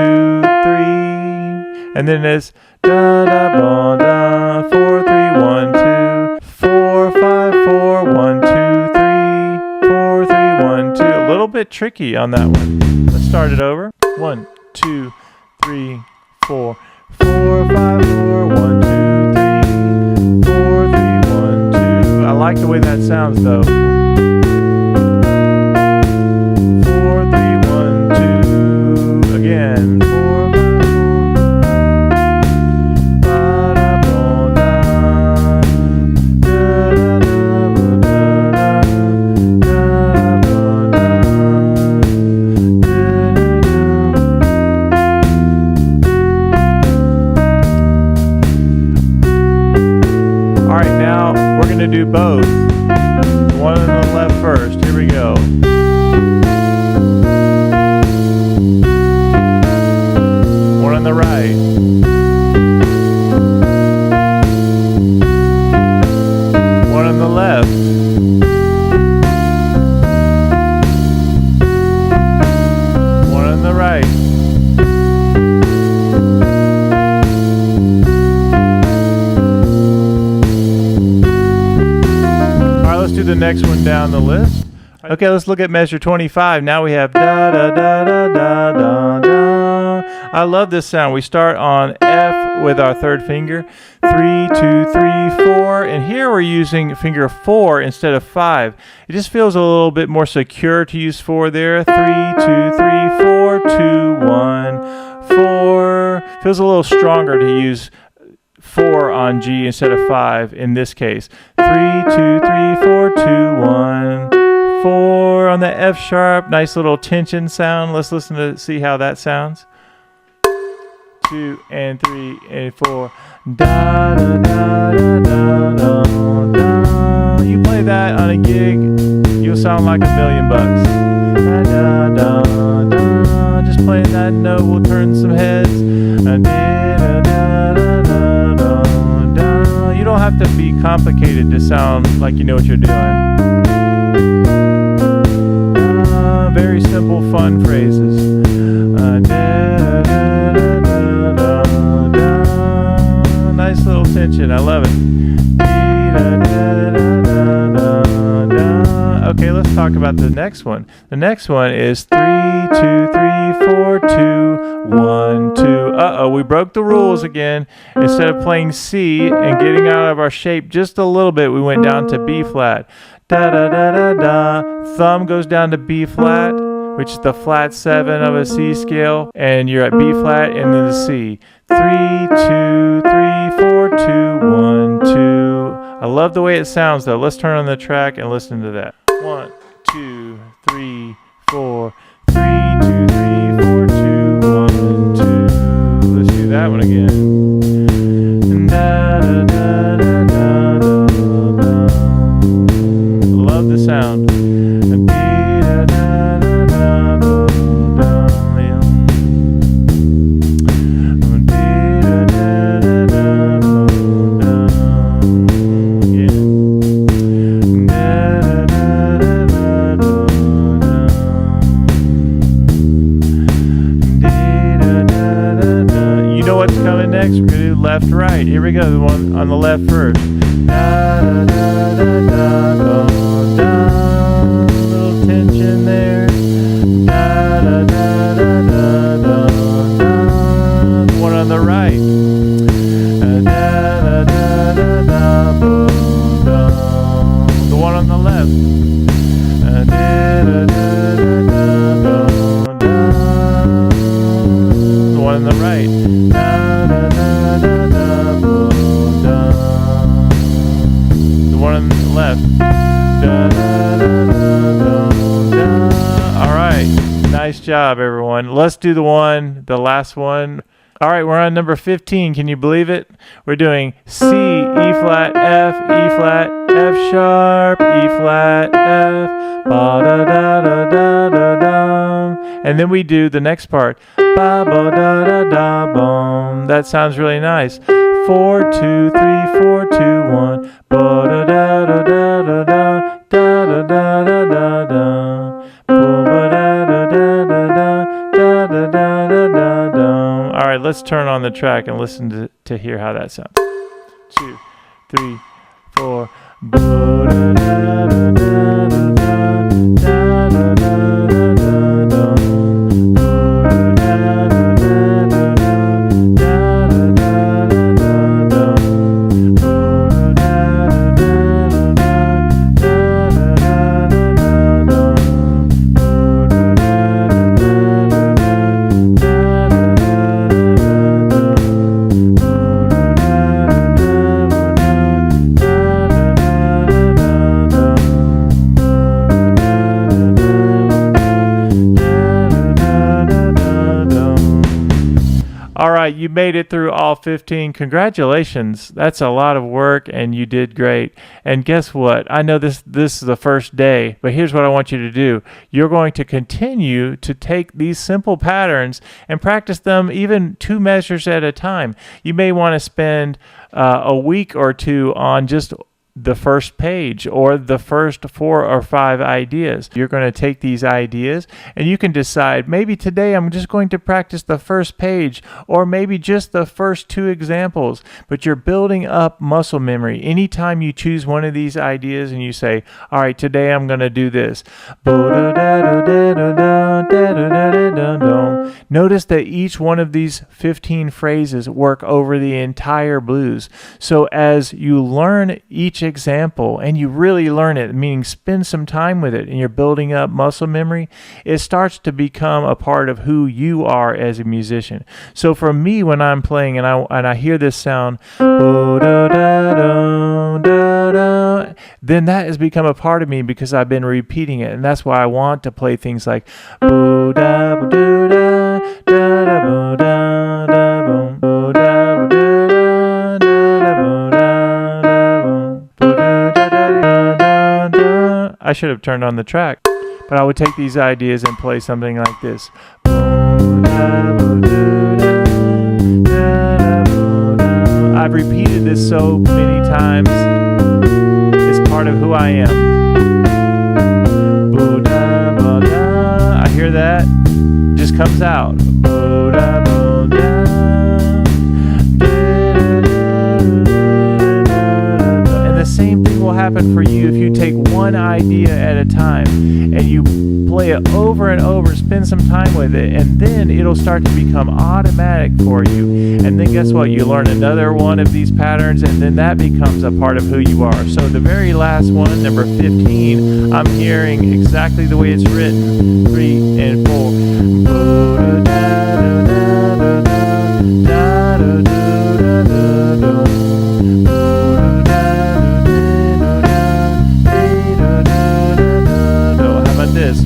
And then it's da da ba da 4, 3, 1, 2, 4, 5, 4, 1, 2, 3, 4, 3, 1, 2. A little bit tricky on that one. Let's start it over. 1, 2, 3, 4, 4, 5, 4, 1, 2, 3, 4, 3, 1, 2. I like the way that sounds though. 4, 3, 1, 2. Again. 4, 5, 4, 1, 2, 3. All right, now we're going to do both. One next one down the list. Okay, let's look at measure 25. Now we have da da da da da da da. I love this sound. We start on F with our third finger. 3, 2, 3, 4. And here we're using finger 4 instead of 5. It just feels a little bit more secure to use 4 there. 3, 2, 3, 4, 2, 1, 4. Feels a little stronger to use 4 on G instead of 5 in this case. 3, 2, 3, 4, 2, 1, 4 on the F sharp. Nice little tension sound. Let's listen to see how that sounds. 2 and 3 and 4. Da da da da da da da. You play that on a gig, you'll sound like $1,000,000. Da da da da. Just playing that note will turn some heads. Da da da da da da da. You don't have to be complicated to sound like you know what you're doing. Very simple, fun phrases. Nice little tension. I love it. Okay, let's talk about the next one. The next one is 3, 2, 3, 4, 2, 1, 2. We broke the rules again. Instead of playing C and getting out of our shape just a little bit, we went down to B flat. Da da da da da. Thumb goes down to B flat, which is the flat 7 of a C scale, and you're at B flat and then the C. 3, 2, 3, 4, 2, 1, 2. I love the way it sounds though. Let's turn on the track and listen to that. 1, 2, 3, 4. 3, 2, 3, 4, 2, 1, 2. Let's do that one again. Da, da, da, da, da, da, da. Love the sound. Next, we're going to do left, right. Here we go, the one on the left first. Da, da, da, da, da, da, da. Little tension there. Da, da, da, da, da, da, da. The one on the right. Da, da, da, da, da, da, da. The one on the left. Da, da, da, da, da, da, da. The one on the right. Left. Da, da, da, da, da. All right. Nice job, everyone. Let's do the last one. All right, we're on number 15. Can you believe it? We're doing C, E flat, F, E flat, F sharp, E flat, F, ba da da da da da da. And then we do the next part. Ba ba da da da boom. That sounds really nice. 4, 2, 3, 4, 2, 1. Ba da da da da da da da da da da da da. Ba da da da da da da da da da da. All right, let's turn on the track and listen to hear how that sounds. 2, 3, 4. Ba da da da da da da da da da da. All right, you made it through all 15. Congratulations. That's a lot of work, and you did great. And guess what? I know this is the first day, but here's what I want you to do. You're going to continue to take these simple patterns and practice them even 2 measures at a time. You may want to spend a week or 2 on just the first page or the first 4 or 5 ideas. You're going to take these ideas and you can decide, maybe today I'm just going to practice the first page or maybe just the first 2 examples, but you're building up muscle memory. Anytime you choose one of these ideas and you say, all right, today I'm going to do this. Notice that each one of these 15 phrases work over the entire blues. So as you learn each example and you really learn it, meaning spend some time with it and you're building up muscle memory, it starts to become a part of who you are as a musician. So for me, when I'm playing and I hear this sound, then that has become a part of me because I've been repeating it, and that's why I want to play things like I should have turned on the track, but I would take these ideas and play something like this. I've repeated this so many times. It's part of who I am. I hear that. It just comes out. And the same thing will happen for you if you take one idea at a time and you play it over and over, spend some time with it, and then it'll start to become automatic for you. And then guess what? You learn another one of these patterns, and then that becomes a part of who you are. So the very last one, number 15, I'm hearing exactly the way it's written, 3 and 4. How about this?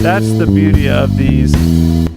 That's the beauty of these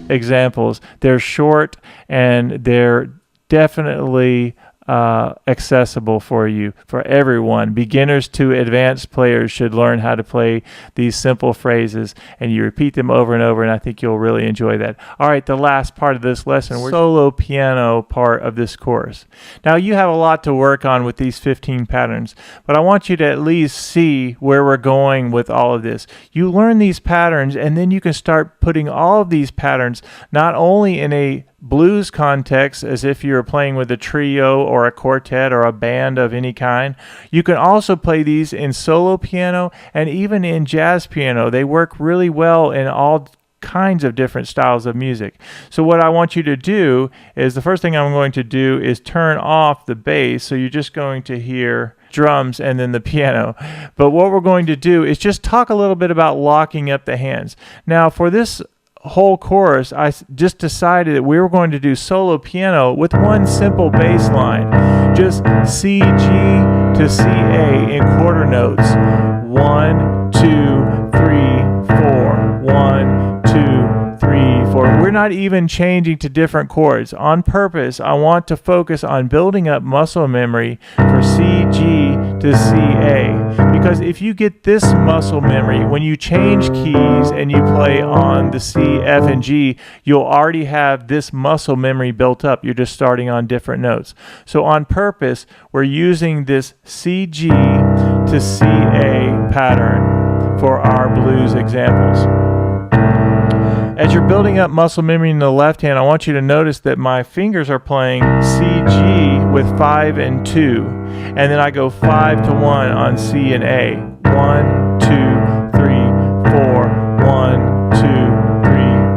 examples. They're short and they're definitely accessible for you, for everyone. Beginners to advanced players should learn how to play these simple phrases, and you repeat them over and over, and I think you'll really enjoy that. All right, the last part of this lesson, we're solo piano part of this course. Now, you have a lot to work on with these 15 patterns, but I want you to at least see where we're going with all of this. You learn these patterns, and then you can start putting all of these patterns not only in a blues context, as if you're playing with a trio or a quartet or a band of any kind. You can also play these in solo piano and even in jazz piano. They work really well in all kinds of different styles of music. So what I want you to do is, the first thing I'm going to do is turn off the bass, so you're just going to hear drums and then the piano. But what we're going to do is just talk a little bit about locking up the hands. Now, for this whole chorus, I just decided that we were going to do solo piano with one simple bass line, just C, G to C, A in quarter notes. 1, 2, 3, 4. 1, 2, 3, 4. We're not even changing to different chords. On purpose, I want to focus on building up muscle memory for C, G to C, A. Because if you get this muscle memory, when you change keys and you play on the C, F, and G, you'll already have this muscle memory built up. You're just starting on different notes. So on purpose, we're using this C, G to C, A pattern for our blues examples. As you're building up muscle memory in the left hand, I want you to notice that my fingers are playing C, G with 5 and 2. And then I go 5 to 1 on C and A. 1, 2, 3, 4. 1, 2,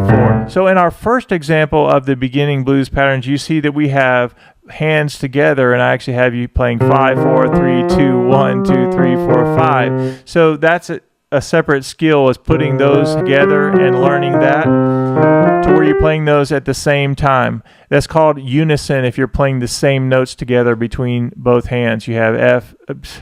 3, 4. So in our first example of the beginning blues patterns, you see that we have hands together, and I actually have you playing 5, 4, 3, 2, 1, 2, 3, 4, 5. So that's a separate skill, is putting those together and learning that to where you're playing those at the same time. That's called unison. If you're playing the same notes together between both hands, you have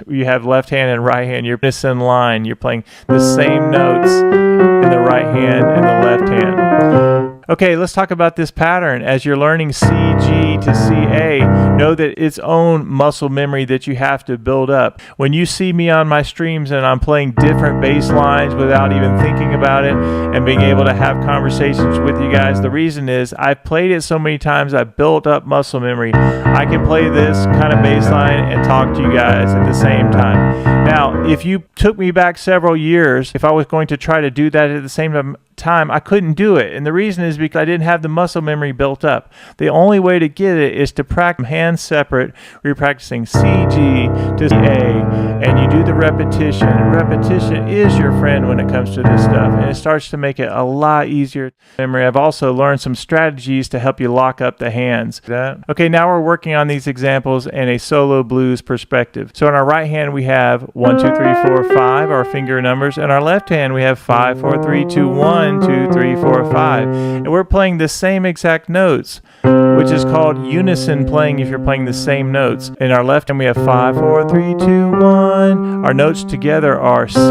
you have left hand and right hand. You're unison line. You're playing the same notes in the right hand and the left hand. Okay, let's talk about this pattern. As you're learning C, G to C, A, know that its own muscle memory that you have to build up. When you see me on my streams and I'm playing different bass lines without even thinking about it and being able to have conversations with you guys, the reason is I've played it so many times, I've built up muscle memory. I can play this kind of bass line and talk to you guys at the same time. Now, if you took me back several years, if I was going to try to do that at the same time, I couldn't do it. And the reason is because I didn't have the muscle memory built up. The only way to get it is to practice hands separate. We're practicing C, G to C, A, and you do the repetition. Repetition is your friend when it comes to this stuff, and it starts to make it a lot easier. Memory. I've also learned some strategies to help you lock up the hands. Okay, now we're working on these examples in a solo blues perspective. So in our right hand we have 1, 2, 3, 4, 5, our finger numbers. In our left hand we have 5, 4, 3, 2, 1, 2, 3, 4, 5. And we're playing the same exact notes, which is called unison playing if you're playing the same notes. In our left hand we have 5, 4, 3, 2, 1. Our notes together are C, E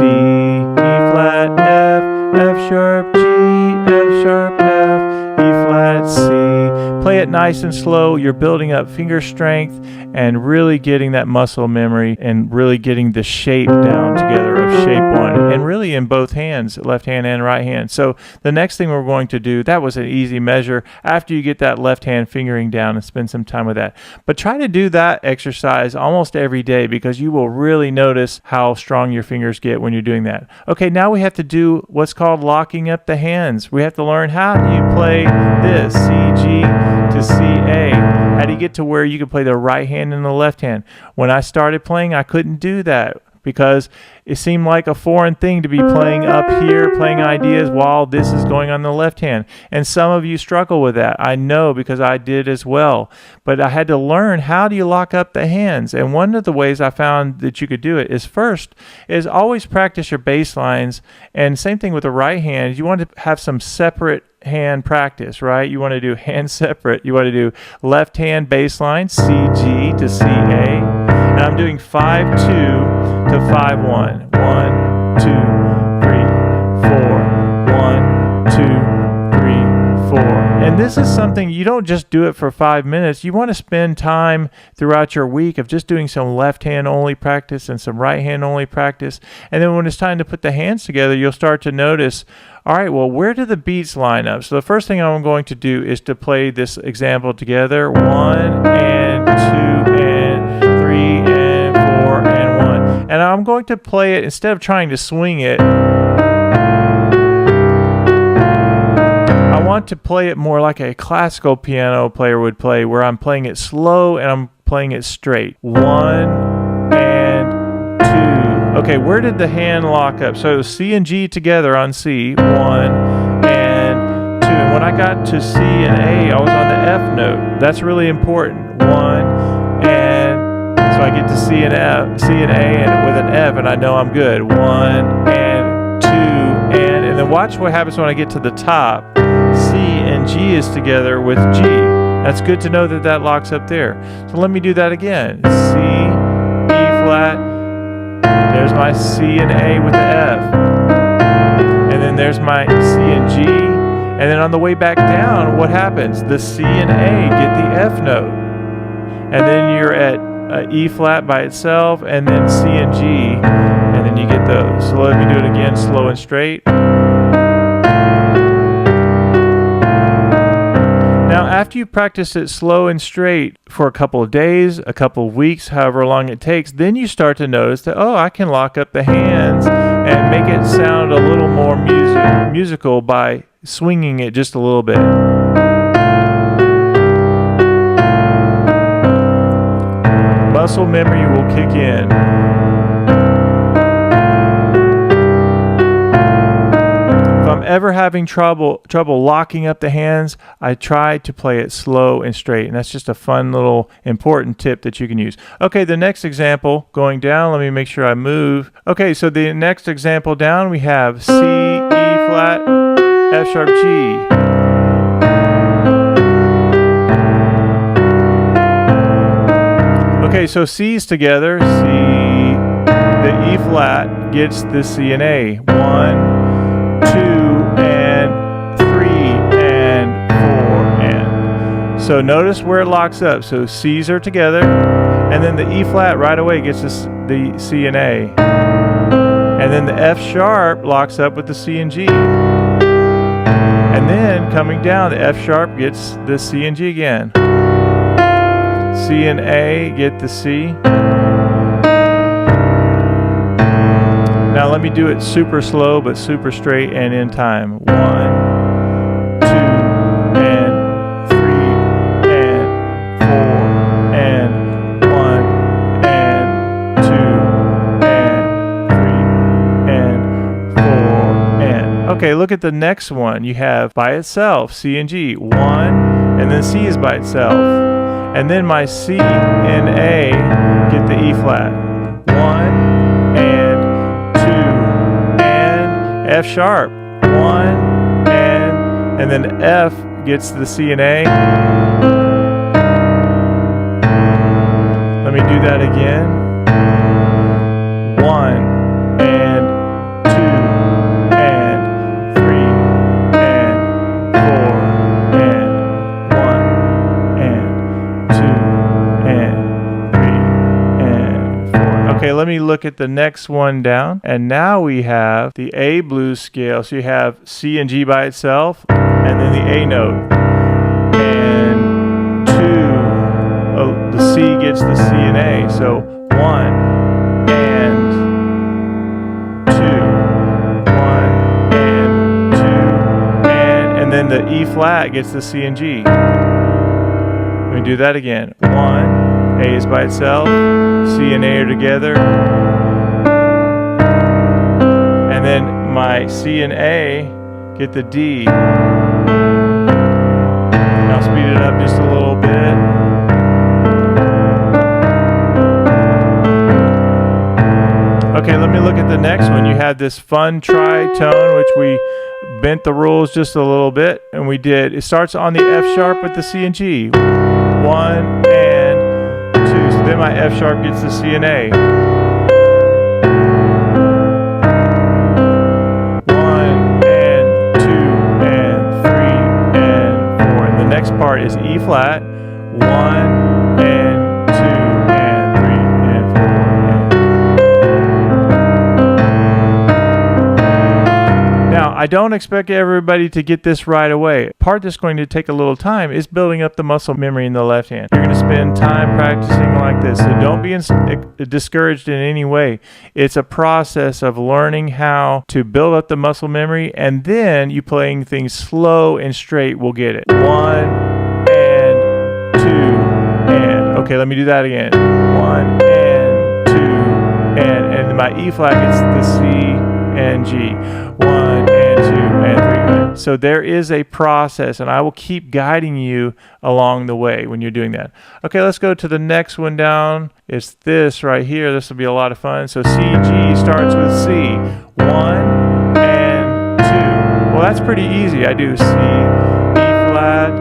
flat, F, F sharp, G, F sharp, F, E flat, C. Play it nice and slow. You're building up finger strength and really getting that muscle memory and really getting the shape down together of shape one, and really in both hands, left hand and right hand. So the next thing we're going to do, that was an easy measure after you get that left hand fingering down and spend some time with that. But try to do that exercise almost every day because you will really notice how strong your fingers get when you're doing that. Okay, now we have to do what's called locking up the hands. We have to learn how do you play this, C, G to C, A. How do you get to where you can play the right hand and the left hand? When I started playing, I couldn't do that because it seemed like a foreign thing to be playing up here, playing ideas while this is going on the left hand. And some of you struggle with that. I know because I did as well. But I had to learn, how do you lock up the hands? And one of the ways I found that you could do it is first is always practice your bass lines. And same thing with the right hand. You want to have some separate hand practice, right? You want to do hand separate. You want to do left hand bass line, C, G to C, A. And I'm doing 5, 2 to 5, 1. 1, 2, 3, 4. 1, 2, 3, 4. And this is something you don't just do it for 5 minutes. You want to spend time throughout your week of just doing some left hand only practice and some right hand only practice. And then when it's time to put the hands together, you'll start to notice, all right, well, where do the beats line up? So the first thing I'm going to do is to play this example together. 1 and 2 and 3 and 4 and 1. And I'm going to play it, instead of trying to swing it, I want to play it more like a classical piano player would play, where I'm playing it slow and I'm playing it straight. 1 and 2. Okay, where did the hand lock up? So it was C and G together on C. 1 and 2. And when I got to C and A, I was on the F note. That's really important. 1 and so I get to C and F, C and A, and with an F, and I know I'm good. 1 and 2 and then watch what happens when I get to the top. C and G is together with G. That's good to know that that locks up there. So let me do that again. C, E flat. There's my C and A with the F. And then there's my C and G. And then on the way back down, what happens? The C and A get the F note. And then you're at E flat by itself, and then C and G, and then you get those. So let me do it again, slow and straight. Now, after you practice it slow and straight for a couple of days, a couple of weeks, however long it takes, then you start to notice that, oh, I can lock up the hands and make it sound a little more musical by swinging it just a little bit. Muscle memory will kick in. If I'm ever having trouble locking up the hands, I try to play it slow and straight, and that's just a fun little important tip that you can use. Okay, the next example, going down, let me make sure I move. Okay, so the next example down, we have C, E flat, F sharp, G. Okay, so C's together, C, the E flat gets the C and A. 1, 2, and 3, and So notice where it locks up. So C's are together, and then the E flat right away gets the C and A. And then the F sharp locks up with the C and G. And then coming down, the F sharp gets the C and G again. C and A get the C. Now let me do it super slow but super straight and in time. 1, 2, and 3, and 4, and 1, and 2, and 3, and 4, and. Okay, look at the next one. You have by itself, C and G. 1, and then C is by itself. And then my C and A get the E flat. 1, and F sharp, 1, and then F gets the C and A. Let me do that again. 1, and 2, and 3, and 4, and 1, and 2, and 3, and 4. Okay, let me look at the next one down. And now we have the A blues scale. So you have C and G by itself, and then the A note. And 2, the C gets the C and A. So 1, and 2, 1, and 2, and then the E flat gets the C and G. Let me do that again. 1, A is by itself, C and A are together, and then my C and A get the D. I'll speed it up just a little bit. Okay, let me look at the next one. You have this fun tritone, which we bent the rules just a little bit, and we did. It starts on the F sharp with the C and G. 1 and 2. So then my F sharp gets the C and A. 1 and 2 and 3 and 4. And the next part is E flat. 1 and 2 and 3 and 4 and. Now, I don't expect everybody to get this right away. Part that's going to take a little time is building up the muscle memory in the left hand. You're going to spend time practicing like this, so don't be discouraged in any way. It's a process of learning how to build up the muscle memory, and then you playing things slow and straight will get it. 1 and 2 and. Okay, let me do that again. 1 and 2 and my E flat gets the C and G. 1 and 2 and 3. So there is a process, and I will keep guiding you along the way when you're doing that. Okay, let's go to the next one down. It's this right here. This will be a lot of fun. So C, G starts with C. 1 and 2. Well, that's pretty easy. I do C, E flat,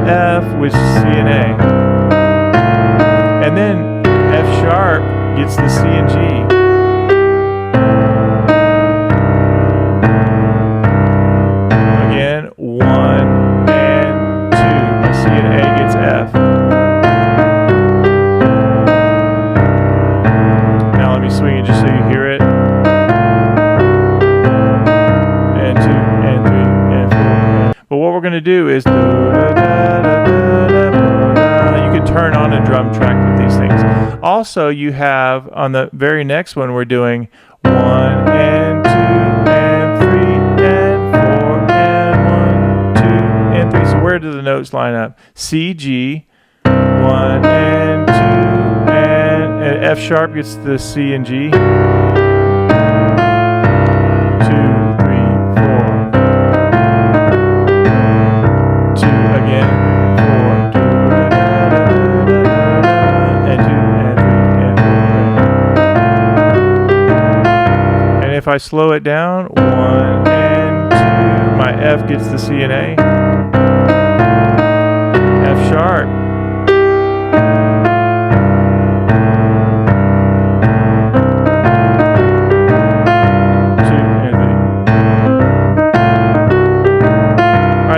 F, which is C and A. And then F sharp gets the C and G. Again, 1 and 2. My C and A gets F. Now let me swing it just so you hear it. And 2 and 3 and 4. But what we're going to do is you can turn on a drum track with these things. Also, you have on the very next one, we're doing 1 and 2 and 3 and 4 and 1, 2 and 3. So where do the notes line up? C, G, 1 and 2 and F sharp gets the C and G. 2, 3, 4. 2 again. 4. And 2 and 3 and 4. And if I slow it down, 1 and 2, my F gets the C and A. F sharp.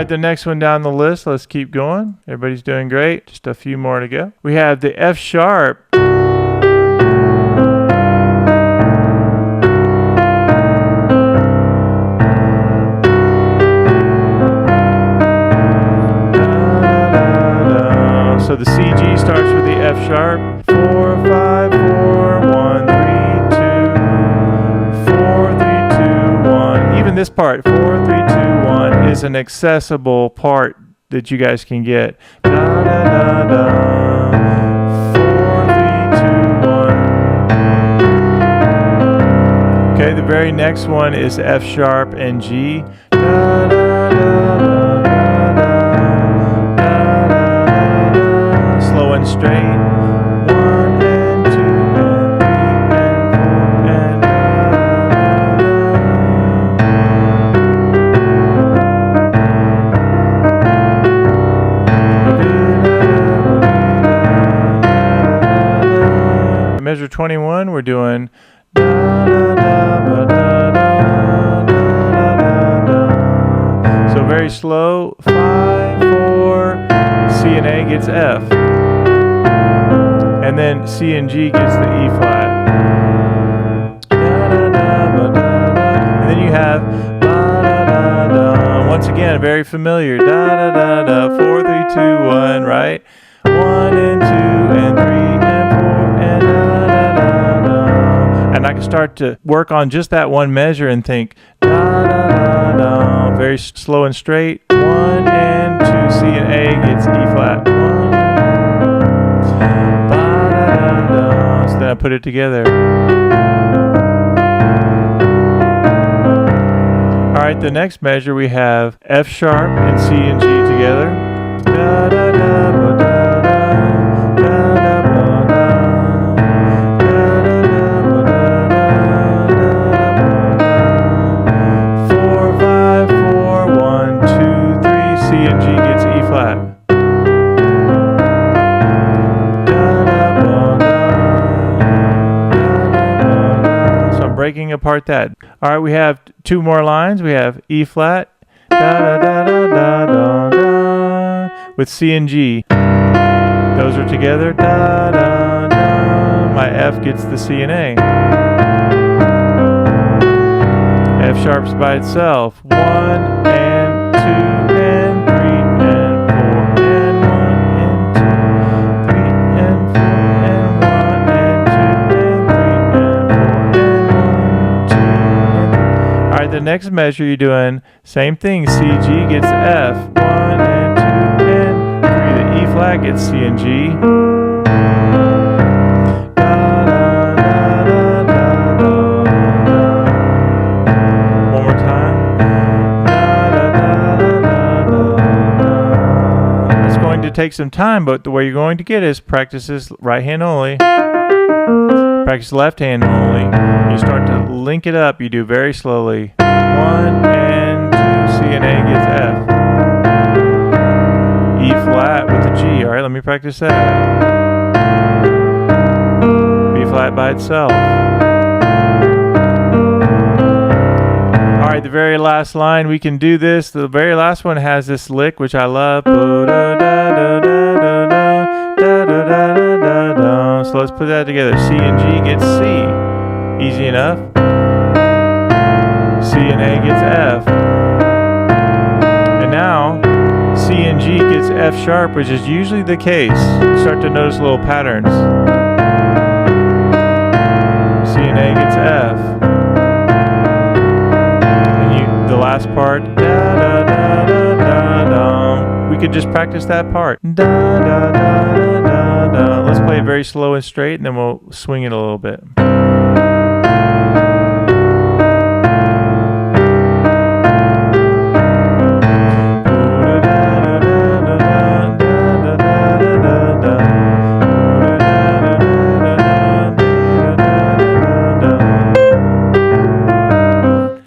right, the next one down the list, let's keep going. Everybody's doing great. Just a few more to go. We have the F sharp. So the CG starts with the F sharp. 4, 5, 4, 1, 3, 2, 4, 3, 2, 1. Even this part, 4, 3, 2, 1, is an accessible part that you guys can get. Da, da, da, da. 4, 3, 2, 1. Okay, the very next one is F sharp and G. Da, da, da, da. Straight, 1 and 2 and 3 and 4 and measure 21, we're doing da, da, da, ba, da, da, da, da, da. So very slow, 5, 4, C and A gets F. And then C and G gets the E flat. And then you have once again, very familiar. 4, 3, 2, 1, right? 1 and 2 and 3 and 4 and and I can start to work on just that one measure and think very slow and straight. 1 and 2, C and A gets E flat. So then I put it together. Alright, the next measure we have F sharp and C and G together. Da, da, da, ba, da, da, da, da, ba, da, da, da, ba, da, da, 4, 5, 4, 1, 2, 3, C and G gets E flat. Breaking apart that. All right, we have two more lines. We have E flat, da da da da da da da, with C and G. Those are together, da da da. My F gets the C and A. F sharp's by itself. 1 and 2 and 3 and 4 and 1 and 2, 3 and 4 and 1 and 2 and 3 and 4 and 1, 2 and 3. All right, the next measure you're doing same thing. C G gets F. 1 and 2 and 3. The E flat gets C and G. Take some time, but the way you're going to get is practice this right hand only, practice left hand only. You start to link it up. You do very slowly. 1 and 2, C and A gets F. E flat with the G. All right, let me practice that. B flat by itself. All right, the very last line, we can do this. The very last one has this lick, which I love. So let's put that together. C and G gets C. Easy enough. C and A gets F. And now, C and G gets F sharp, which is usually the case. You start to notice little patterns. C and A gets F. The last part, da da da da da da. We could just practice that part. Da da da da da da. Let's play it very slow and straight, and then we'll swing it a little bit.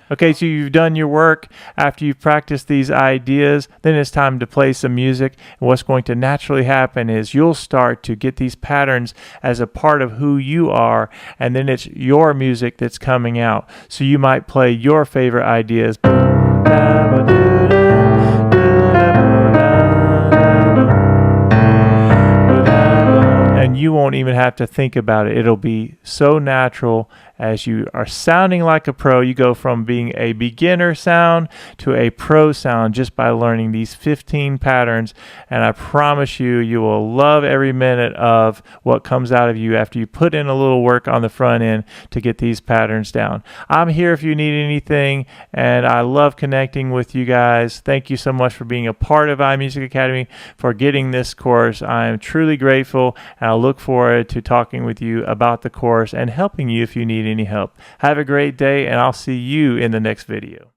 Okay, so you've done your work. After you've practiced these ideas, then it's time to play some music. And what's going to naturally happen is you'll start to get these patterns as a part of who you are, and then it's your music that's coming out. So you might play your favorite ideas. you won't even have to think about it. It'll be so natural as you are sounding like a pro. You go from being a beginner sound to a pro sound just by learning these 15 patterns. And I promise you, you will love every minute of what comes out of you after you put in a little work on the front end to get these patterns down. I'm here if you need anything, and I love connecting with you guys. Thank you so much for being a part of iMusic Academy, for getting this course. I am truly grateful, and I look forward to talking with you about the course and helping you if you need any help. Have a great day, and I'll see you in the next video.